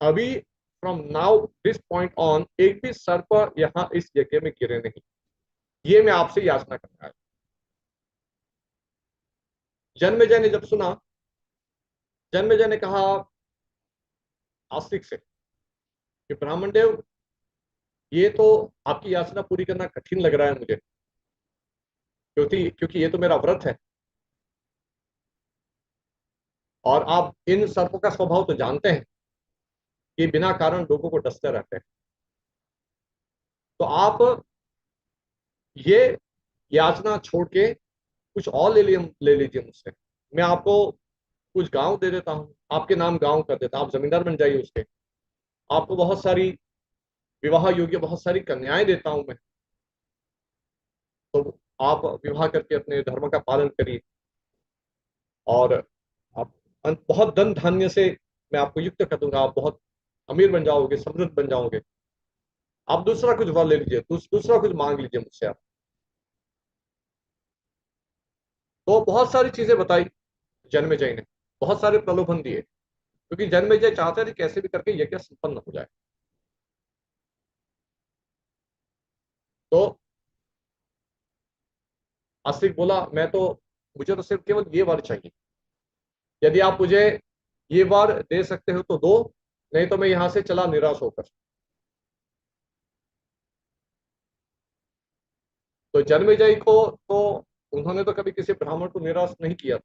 अभी from now this point on एक भी सर्प यहाँ इस यज्ञ में गिरे नहीं, ये मैं आपसे याचना करना है। जन्मेजय ने जब सुना, जन्मेजय ने कहा आस्तिक से कि ब्राह्मण देव, ये तो आपकी याचना पूरी करना कठिन लग रहा है मुझे, क्योंकि क्योंकि ये तो मेरा व्रत है, और आप इन सर्पों का स्वभाव तो जानते हैं कि बिना कारण लोगों को डसते रहते हैं। तो आप ये याचना छोड़ के कुछ और ले लीजिए मुझसे। मैं आपको कुछ गांव दे देता हूँ, आपके नाम गांव कर देता हूँ, आप जमींदार बन जाइए उसके। आपको बहुत सारी विवाह योग्य बहुत सारी कन्याएं देता हूं मैं, तो आप विवाह करके अपने धर्म का पालन करिए, और आप बहुत धन धान्य से मैं आपको युक्त कर दूंगा, आप बहुत अमीर बन जाओगे, समृद्ध बन जाओगे। आप दूसरा कुछ वर ले लीजिए, दूसरा कुछ मांग लीजिए मुझसे आप। तो बहुत सारी चीजें बताई जन्मेजय ने, बहुत सारे प्रलोभन दिए, क्योंकि जन्मेजय चाहते थे कैसे भी करके यज्ञ संपन्न हो जाए। तो आस्तिक बोला, मैं तो, मुझे तो सिर्फ केवल ये वर चाहिए, यदि आप मुझे ये वर दे सकते हो तो दो, नहीं तो मैं यहां से चला निराश होकर। तो जन्मेजय को तो, उन्होंने तो कभी किसी ब्राह्मण को निराश नहीं किया था।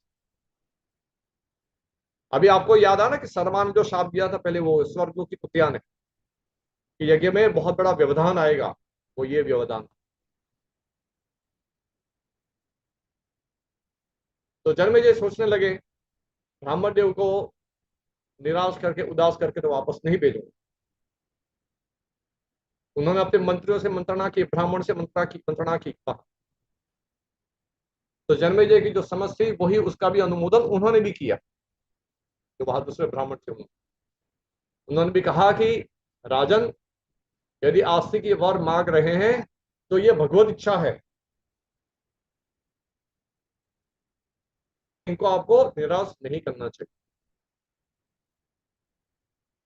अभी आपको याद आ ना कि सरमा ने जो शाप दिया था पहले, वो स्वर्ग की कुतिया ने, कि यज्ञ में बहुत बड़ा व्यवधान आएगा, वो ये व्यवधान। तो जन्मेजय सोचने लगे, ब्राह्मण देव को निराश करके, उदास करके तो वापस नहीं भेजूंगा। उन्होंने अपने मंत्रियों से मंत्रणा की, ब्राह्मण से मंत्रणा की, कहा। तो जन्मेजय की जो समझ थी वही, उसका भी अनुमोदन उन्होंने भी किया, जो वहां दूसरे ब्राह्मण थे उन्होंने भी कहा कि राजन, यदि आस्तिक ये वर मांग रहे हैं तो ये भगवत इच्छा है, इनको आपको निराश नहीं करना चाहिए।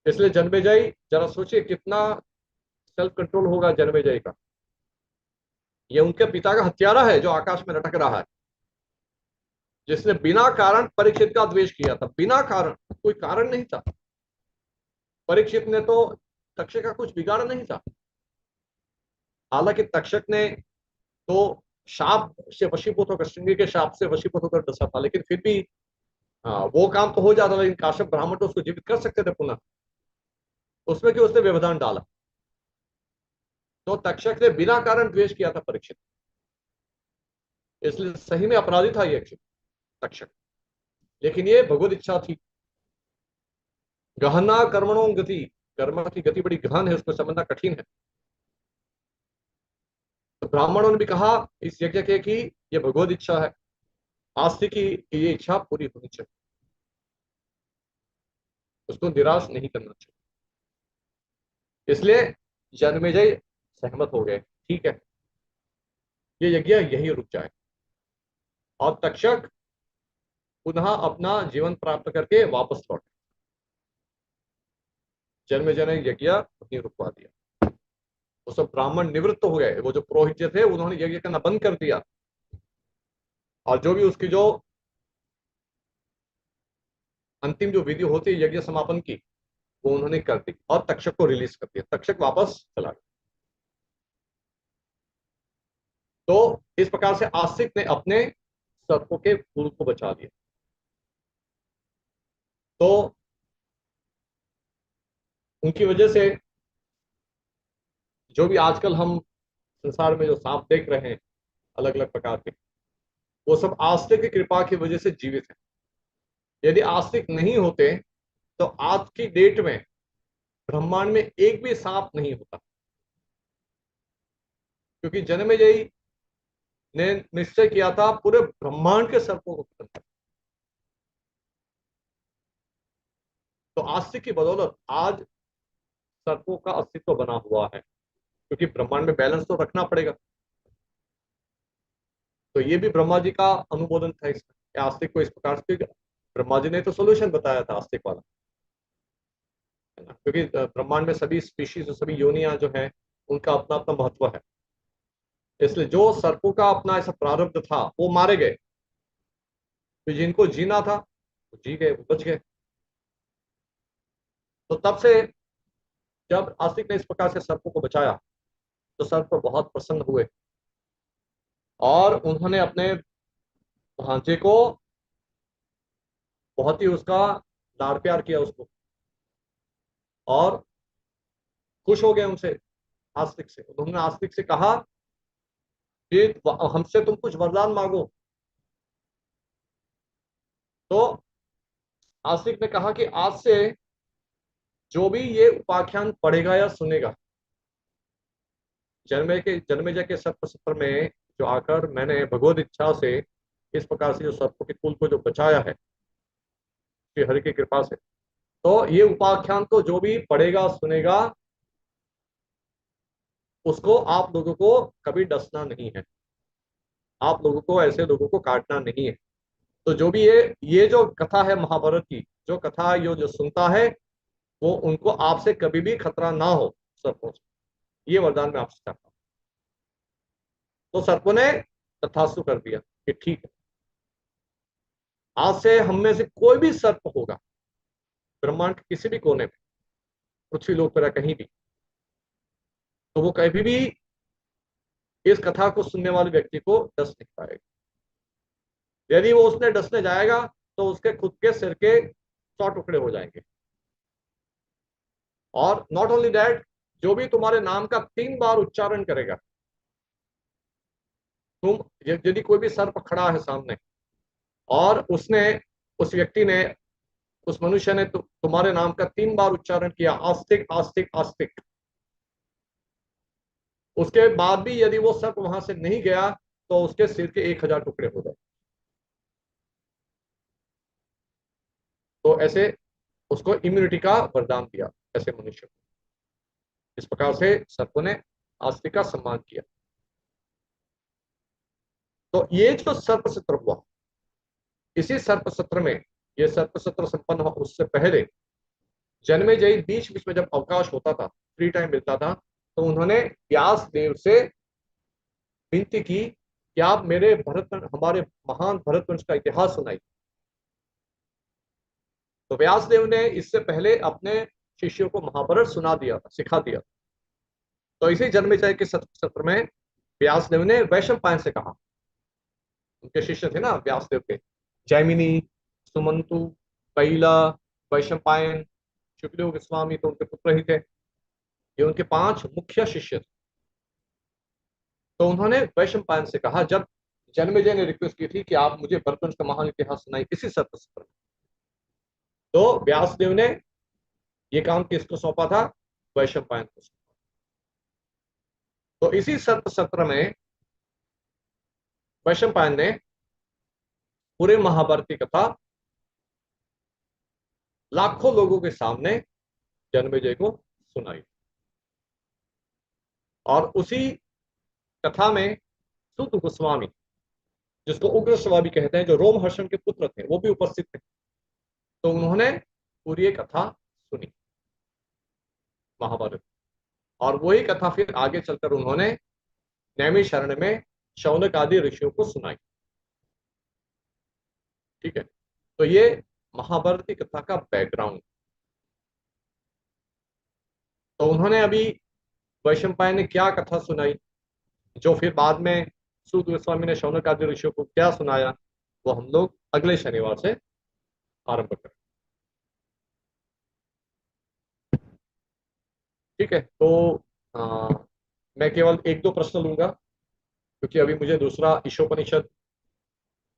इसलिए जन्मेजय, जरा सोचिए कितना सेल्फ कंट्रोल होगा जन्मेजय का। ये उनके पिता का हत्यारा है जो आकाश में लटक रहा है, जिसने बिना कारण परीक्षित का द्वेष किया था, बिना कारण, कोई कारण नहीं था। परीक्षित ने तो तक्षक का कुछ बिगाड़ा नहीं था। हालांकि तक्षक ने तो शाप से वशीभूत होकर, श्रृंगी के शाप से वशीभूत होकर डसा था, लेकिन फिर भी हाँ, वो काम तो हो जाता, लेकिन काश्यप ब्राह्मण तो उसको जीवित कर सकते थे पुनः, उसमें क्यों उसने व्यवधान डाला। तो तक्षक ने बिना कारण द्वेष किया था परीक्षित, इसलिए सही में अपराधी था ये तक्षक। लेकिन ये भगवत इच्छा थी। गहना कर्मणों गति, कर्म की गति बड़ी गहन है, उसको समझना कठिन है। तो ब्राह्मणों ने भी कहा इस यज्ञ के कि ये भगवत इच्छा है, आस्तिक की ये इच्छा पूरी होनी चाहिए, उसको निराश नहीं करना चाहिए। इसलिए जन्मेजय सहमत हो गए, ठीक है, ये यज्ञ यही रुक जाए, और तक्षक पुनः अपना जीवन प्राप्त करके वापस लौटे। जन्मेजय ने यज्ञ वहीं रुकवा दिया। वो सब ब्राह्मण निवृत्त हो गए, वो जो पुरोहित थे उन्होंने यज्ञ करना बंद कर दिया, और जो भी उसकी जो अंतिम जो विधि होती है यज्ञ समापन की, वो उन्होंने कर दी, और तक्षक को रिलीज कर दिया, तक्षक वापस चला गया। तो इस प्रकार से आस्तिक ने अपने सर्पों के कुल को बचा लिया। तो उनकी वजह से जो भी आजकल हम संसार में जो सांप देख रहे हैं अलग अलग प्रकार के, वो सब आस्तिक की कृपा की वजह से जीवित है। यदि आस्तिक नहीं होते तो आज की डेट में ब्रह्मांड में एक भी सांप नहीं होता। क्योंकि जन्मेजय ने निश्चय किया था पूरे ब्रह्मांड के सर्पों को खत्म करना। तो आस्तिक की बदौलत आज सर्पों का अस्तित्व बना हुआ है, क्योंकि ब्रह्मांड में बैलेंस तो रखना पड़ेगा। तो ये भी ब्रह्मा जी का अनुमोदन था इसमें कि आस्तिक को इस प्रकार से, ब्रह्मा जी ने तो सोल्यूशन बताया था आस्तिक वाला, है ना, क्योंकि ब्रह्मांड में सभी स्पीशीज और सभी योनियां जो है उनका अपना अपना महत्व है। इसलिए जो सर्पों का अपना ऐसा प्रारब्ध था वो मारे गए, तो जिनको जीना था वो जी गए, वो बच गए। तो तब से जब आस्तिक ने इस प्रकार से सर्पों को बचाया तो सर्प बहुत प्रसन्न हुए और उन्होंने अपने भांजे को बहुत ही उसका लाड़ प्यार किया उसको, और खुश हो गए उनसे, आस्तिक से। उन्होंने आस्तिक से कहा कि हमसे तुम कुछ वरदान मांगो। तो आस्तिक ने कहा कि आज से जो भी ये उपाख्यान पढ़ेगा या सुनेगा, जन्मेजय के सर्प सत्र में जो आकर मैंने भगवत इच्छा से इस प्रकार से जो सर्पों के कुल को जो बचाया है श्री हरि की कृपा से, तो ये उपाख्यान को जो भी पढ़ेगा सुनेगा उसको आप लोगों को कभी डसना नहीं है, आप लोगों को ऐसे लोगों को काटना नहीं है। तो जो भी ये जो कथा है महाभारत की, जो कथा ये जो सुनता है वो उनको आपसे कभी भी खतरा ना हो सर्पों से, ये वरदान मैं आपसे चाहता हूँ। तो सर्पों ने तथास्तु कर दिया कि ठीक है, आज से हम में से कोई भी सर्प होगा ब्रह्मांड के किसी भी कोने में, पृथ्वी लोक पर या कहीं भी, तो वो कभी भी इस कथा को सुनने वाले व्यक्ति को डस नहीं पाएगा। यदि वो उसने डसने जाएगा तो उसके खुद के सिर के 100 टुकड़े हो जाएंगे। और नॉट ओनली दैट, जो भी तुम्हारे नाम का 3 बार उच्चारण करेगा, तुम यदि कोई भी सर्प खड़ा है सामने और उसने उस व्यक्ति ने उस मनुष्य ने तुम्हारे नाम का 3 बार उच्चारण किया, आस्तिक आस्तिक आस्तिक, उसके बाद भी यदि वो सर्प वहां से नहीं गया तो उसके सिर के 1000 टुकड़े हो जाए। तो ऐसे उसको इम्यूनिटी का वरदान दिया ऐसे मनुष्य को। इस प्रकार से सर्पों ने आस्तिक का सम्मान किया। तो ये जो सर्प सत्र हुआ, इसी सर्प सत्र में, ये सर्प सत्र संपन्न हुआ उससे पहले जन्मेजय बीच बीच में जब अवकाश होता था, फ्री टाइम मिलता था, तो उन्होंने व्यास देव से विनती की कि आप मेरे भरत हमारे महान भरतवंश का इतिहास सुनाइए। तो व्यास देव ने इससे पहले अपने शिष्यों को महाभारत सुना दिया था, सिखा दिया। तो इसी जन्मेजय के सत्र में व्यास देव ने वैशंपायन से कहा, उनके शिष्य थे ना व्यास देव के, जैमिनी, सुमंतु, कैला, वैशंपायन, शुक्देव गोस्वामी तो उनके पुत्र ही थे। ये उनके 5 मुख्य शिष्य थे। तो उन्होंने वैशंपायन से कहा, जब जन्मेजय ने रिक्वेस्ट की थी कि आप मुझे भरतवंश का महान इतिहास सुनाइए इसी सत्र में, तो व्यासदेव ने ये काम किसको सौंपा था? वैशंपायन को। तो इसी सत्र सत्र में वैशंपायन ने पूरे महाभारत की कथा लाखों लोगों के सामने जन्मेजय को सुनाई। और उसी कथा में सूत गोस्वामी, जिसको उग्र स्वामी कहते हैं, जो रोमहर्षण के पुत्र थे, वो भी उपस्थित थे। तो उन्होंने पूरी कथा सुनी महाभारत, और वही कथा फिर आगे चलकर उन्होंने नैमिषारण्य में शौनक आदि ऋषियों को सुनाई। ठीक है, तो ये महाभारत की कथा का बैकग्राउंड। तो उन्होंने अभी वैशंपायन ने क्या कथा सुनाई, जो फिर बाद में सूत गोस्वामी ने शौनक आदि ऋषियों को क्या सुनाया, वो हम लोग अगले शनिवार से आरंभ करें। ठीक है, तो मैं केवल 1-2 प्रश्न लूंगा, क्योंकि अभी मुझे दूसरा ईशोपनिषद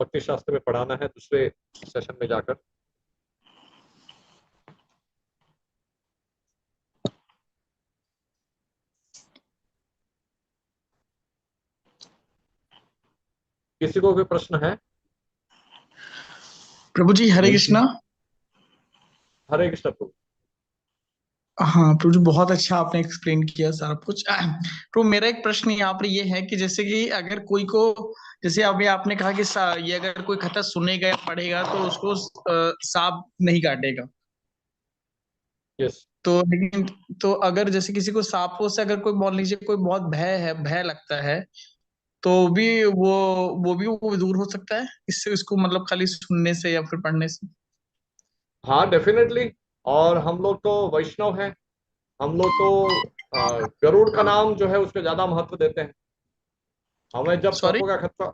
भक्ति शास्त्र में पढ़ाना है दूसरे सेशन में जाकर। किसी को कोई प्रश्न है? प्रभु जी हरे नहीं कृष्णा। हरे कृष्ण प्रभु। हाँ प्रभु जी, बहुत अच्छा आपने एक्सप्लेन किया सारा कुछ। तो मेरा एक प्रश्न यहाँ पर ये है कि जैसे कि अगर कोई को, जैसे अभी आपने कहा कि ये अगर कोई कथा सुनेगा या पढ़ेगा तो उसको सांप नहीं काटेगा। यस। तो लेकिन, तो अगर जैसे किसी को सांपों से अगर कोई मान लीजिए कोई बहुत भय लगता है, तो भी वो दूर हो सकता है इससे, उसको मतलब खाली सुनने से या फिर पढ़ने से। हाँ डेफिनेटली। और हम लोग तो वैष्णव हैं, हम लोग तो गरुड़ का नाम जो है उसको ज्यादा महत्व देते हैं। हमें जब सॉरी। सर्पों का खतरा,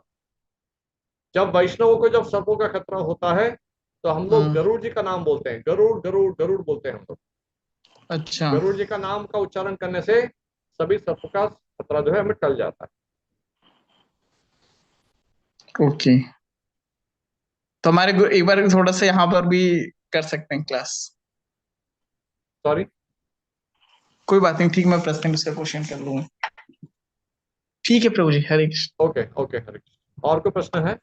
जब वैष्णवों को जब सर्पों का खतरा होता है तो हम लोग हाँ। गरुड़ जी का नाम बोलते हैं, गरुड़ गरुड़ गरुड़ बोलते हैं हम लोग। अच्छा। गरुड़ जी का नाम का उच्चारण करने से सभी सर्पों का खतरा जो है हमें टल जाता है। ओके। तो एक बार थोड़ा सा यहाँ पर भी कर सकते हैं क्लास। सॉरी। कोई बात नहीं, ठीक, मैं प्रश्न दूसरा क्वेश्चन कर लूंगा। ठीक है प्रभु जी, हरे कृष्ण। ओके ओके, हरे कृष्ण। और कोई प्रश्न है?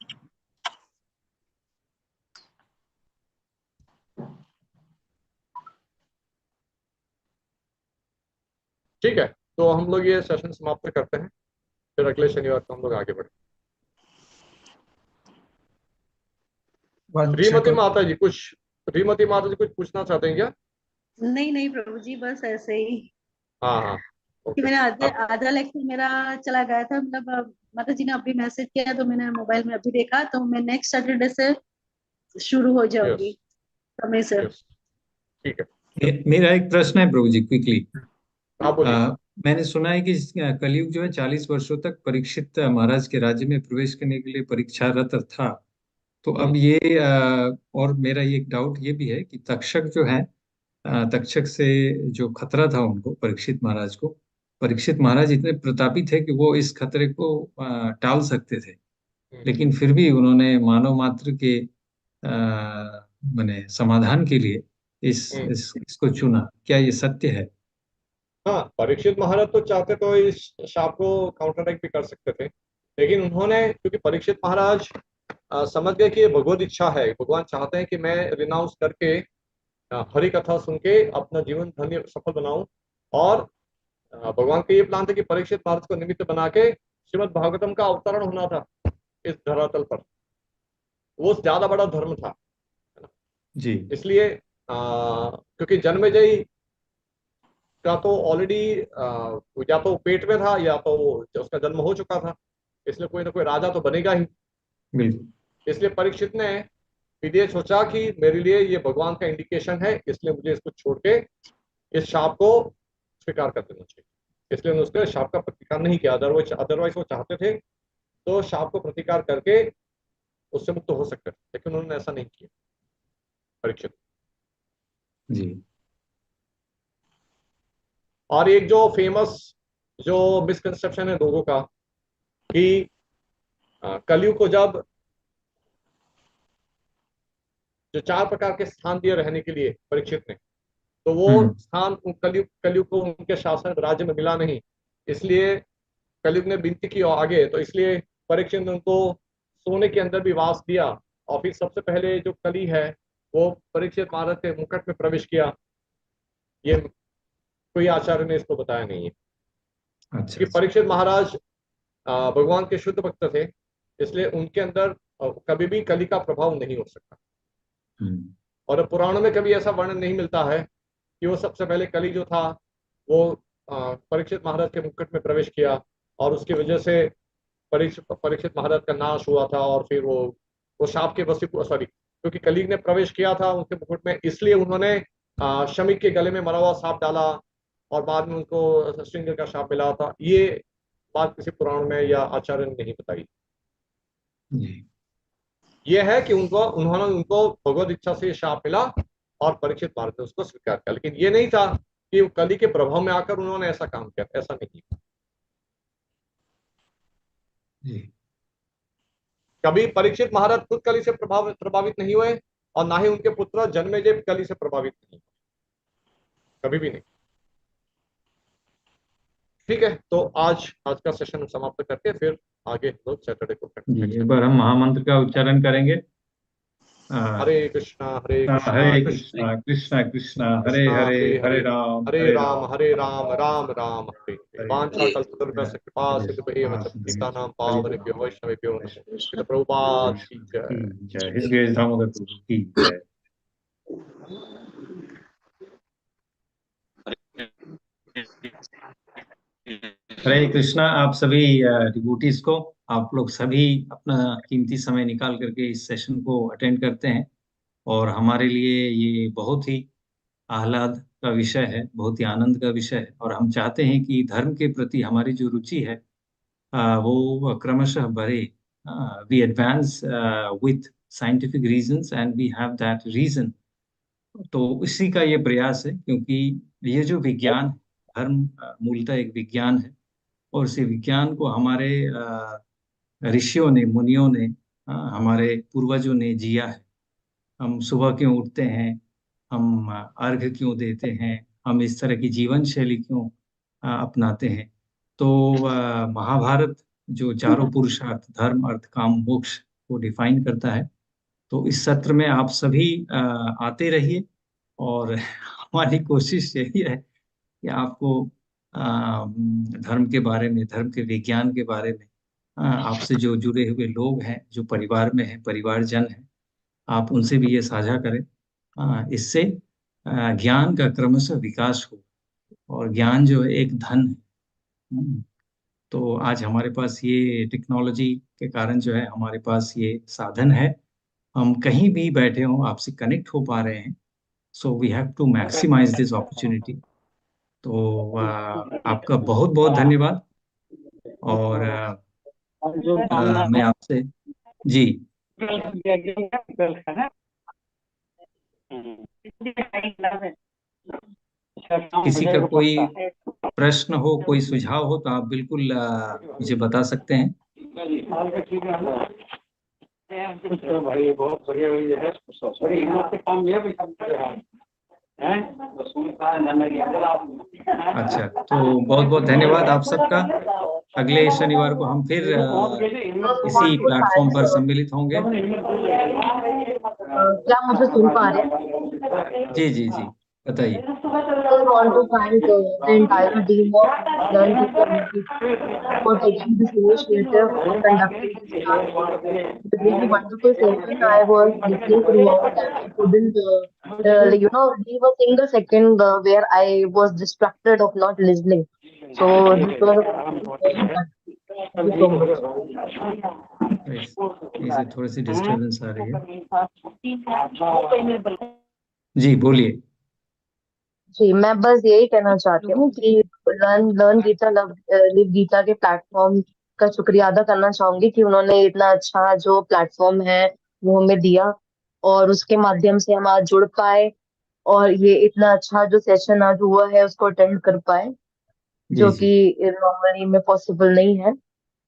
ठीक है, तो हम लोग ये सेशन समाप्त करते हैं, फिर अगले शनिवार को हम लोग आगे बढ़े। अच्छा श्रीमती माता जी कुछ, श्रीमती माता जी कुछ पूछना चाहते हैं क्या? नहीं नहीं प्रभु जी, बस ऐसे ही हाँ हाँ। कि ओके। मैंने आधे अब आधा लेक्चर मेरा चला गया था, मतलब माता जी ने अभी मैसेज किया तो मैंने मोबाइल में अभी देखा, तो मैं नेक्स्ट सैटरडे से शुरू हो यस जाऊंगी समय से। यस, ठीक है। मेरा एक प्रश्न है प्रभु जी, क्विकली। आप बोलिए। मैंने सुना है कि कलयुग जो है 40 वर्षों तक परीक्षित महाराज के राज्य में प्रवेश करने के लिए परीक्षारत था। तो अब ये और मेरा ये एक डाउट ये भी है कि तक्षक जो है, तक्षक से जो खतरा था उनको, परीक्षित महाराज को, परीक्षित महाराज इतने प्रतापी थे कि वो इस खतरे को टाल सकते थे, हम्म, लेकिन फिर भी उन्होंने मानव मात्र के माने समाधान के लिए हम्म। इसको चुना। क्या ये सत्य है? हाँ, परीक्षित महाराज तो चाहते तो इस शाप को काउंटर भी कर सकते थे, लेकिन उन्होंने, क्योंकि परीक्षित महाराज समझ गए कि ये भगवत इच्छा है, भगवान चाहते हैं कि मैं रिनाउंस करके हरि कथा सुन के अपना जीवन धन्य सफल बनाऊं। और भगवान का ये प्लान था कि परीक्षित महाराज को निमित्त बना के श्रीमद् भागवतम का अवतरण होना था इस धरातल पर। वो ज्यादा बड़ा धर्म था, है ना। जी। इसलिए क्योंकि जन्मेजय का तो ऑलरेडी या तो पेट में था या तो उसका जन्म हो चुका था, इसलिए कोई ना कोई राजा तो बनेगा ही। बिल्कुल। इसलिए परीक्षित ने विदेह सोचा कि मेरे लिए ये भगवान का इंडिकेशन है, इसलिए मुझे इसको छोड़ के इस शाप को स्वीकार कर देना चाहिए। इसलिए उन्होंने उसके शाप का प्रतिकार नहीं किया। अदरवाइज अदरवाइज वो चाहते थे तो शाप को प्रतिकार करके उससे मुक्त हो सकते थे, लेकिन उन्होंने ऐसा नहीं किया परीक्षित। जी। और एक जो फेमस जो मिसकंसेप्शन है लोगों का कि कलयुग को जब जो 4 प्रकार के स्थान दिए रहने के लिए परीक्षित ने, तो वो हम्म। स्थान कलयुग कलयुग को उनके शासन राज्य में मिला नहीं। इसलिए कलयुग ने विनती की और आगे, तो इसलिए परीक्षित ने उनको सोने के अंदर भी वास दिया। और फिर सबसे पहले जो कली है वो परीक्षित महाराज के मुकुट में प्रवेश किया। ये कोई आचार्य ने इसको बताया नहीं है, अच्छा कि अच्छा। परीक्षित महाराज भगवान के शुद्ध भक्त थे, इसलिए उनके अंदर कभी भी कली का प्रभाव नहीं हो सकता। हम्म। और पुराणों में कभी ऐसा वर्णन नहीं मिलता है कि वो सबसे पहले कली जो था वो परीक्षित महाराज के मुकुट में प्रवेश किया और उसकी वजह से परीक्षित महाराज का नाश हुआ था। और फिर वो शाप के वसी, सॉरी, क्योंकि कली ने प्रवेश किया था उनके मुकुट में, इसलिए उन्होंने शमी के गले में मरा हुआ सांप डाला और बाद में उनको श्रृंग का शाप मिला था। ये बात किसी पुराण में या आचार्य ने नहीं बताई। जी। ये है कि उन्होंने उनको भगवत इच्छा से शाप मिला और परीक्षित महाराज ने उसको स्वीकार किया, लेकिन ये नहीं था कि वो कली के प्रभाव में आकर उन्होंने ऐसा काम किया, ऐसा नहीं। जी। कभी परीक्षित महाराज खुद कली से प्रभावित नहीं हुए और ना ही उनके पुत्र जन्मेजय कली से प्रभावित नहीं, कभी भी नहीं। ठीक है, तो आज का सेशन समाप्त करके फिर आगे हम लोग सैटरडे को जी, कंटिन्यू। एक बार हम महामंत्र का उच्चारण करेंगे। हरे कृष्णा हरे कृष्ण कृष्णा कृष्णा कृष्णा हरे कृष्णा हरे हरे हरे हरे राम हरे हरे राम राम राम राम हरे हरे। हरे वांछा हरे कल्पतरुभ्यश्च कृपा सिन्धुभ्येव च पतितानां पावनेभ्यो वैष्णवेभ्यो नमः। श्रील प्रभुपाद की जय। जय हिज ग्रेस दामोदर प्रभु की जय। हरे कृष्णा। आप सभी डिवोटीज को, आप लोग सभी अपना कीमती समय निकाल करके इस सेशन को अटेंड करते हैं, और हमारे लिए ये बहुत ही आह्लाद का विषय है, बहुत ही आनंद का विषय है। और हम चाहते हैं कि धर्म के प्रति हमारी जो रुचि है वो क्रमशः बढ़े। We advance with scientific reasons and we have that reason. तो इसी का ये प्रयास है, क्योंकि ये जो विज्ञान, धर्म मूलतः एक विज्ञान है, और इसी विज्ञान को हमारे ऋषियों ने, मुनियों ने, हमारे पूर्वजों ने जिया है। हम सुबह क्यों उठते हैं, हम अर्घ क्यों देते हैं, हम इस तरह की जीवन शैली क्यों अपनाते हैं। तो महाभारत जो चारों पुरुषार्थ, धर्म अर्थ काम मोक्ष को डिफाइन करता है। तो इस सत्र में आप सभी आते रहिए, और हमारी कोशिश यही है कि आपको धर्म के बारे में, धर्म के विज्ञान के बारे में, आपसे जो जुड़े हुए लोग हैं, जो परिवार में हैं, परिवारजन हैं, आप उनसे भी ये साझा करें। इससे ज्ञान का क्रमशः विकास हो, और ज्ञान जो है एक धन है। तो आज हमारे पास ये टेक्नोलॉजी के कारण जो है हमारे पास ये साधन है, हम कहीं भी बैठे हों आपसे कनेक्ट हो पा रहे हैं। So we have to maximise this opportunity. तो आपका बहुत बहुत धन्यवाद। और मैं आपसे जी, किसी का कोई प्रश्न हो, कोई सुझाव हो, तो आप बिल्कुल मुझे बता सकते हैं। भाई बहुत बढ़िया हुई है। बड़ी हिम्मत से काम लिया अच्छा, तो बहुत बहुत धन्यवाद आप सबका। अगले शनिवार को हम फिर इसी प्लेटफॉर्म पर सम्मिलित होंगे। क्या मुझे सुन पा रहे हैं? जी जी जी, बताइए। I want to thank the entire team of Learn Teacher Movie for taking this initiative of conducting this class. It was really wonderful session. I was listening throughout and I couldn't, leave a single second where I was distracted of not listening. So this was a very good. Thank you so much. इसे थोड़ी सी disturbance आ रही है। जी बोलिए। जी, मैं बस यही कहना चाहती हूँ कि learn learn Gita live Gita के प्लेटफॉर्म का शुक्रिया अदा करना चाहूंगी कि उन्होंने इतना अच्छा जो प्लेटफॉर्म है वो हमें दिया, और उसके माध्यम से हम आज जुड़ पाए, और ये इतना अच्छा जो सेशन आज हुआ है उसको अटेंड कर पाए, जी जो जी कि नॉर्मली में पॉसिबल नहीं है।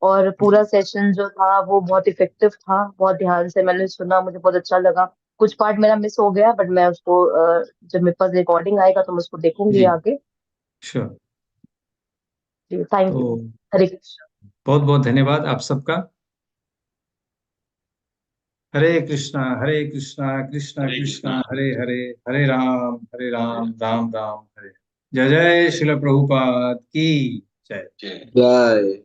और पूरा सेशन जो था वो बहुत इफेक्टिव था, बहुत ध्यान से मैंने सुना, मुझे बहुत अच्छा लगा। कुछ पार्ट मेरा मिस हो गया, बट मैं उसको जब मेरे पास रिकॉर्डिंग आएगा तो मैं उसको देखूंगी जी, आगे। श्योर। जी, थैंक यू। तो हरे कृष्ण। बहुत बहुत धन्यवाद आप सबका। हरे कृष्णा कृष्णा कृष्णा हरे हरे, हरे राम राम राम हरे। जय जय श्रील प्रभुपाद की जय। जय।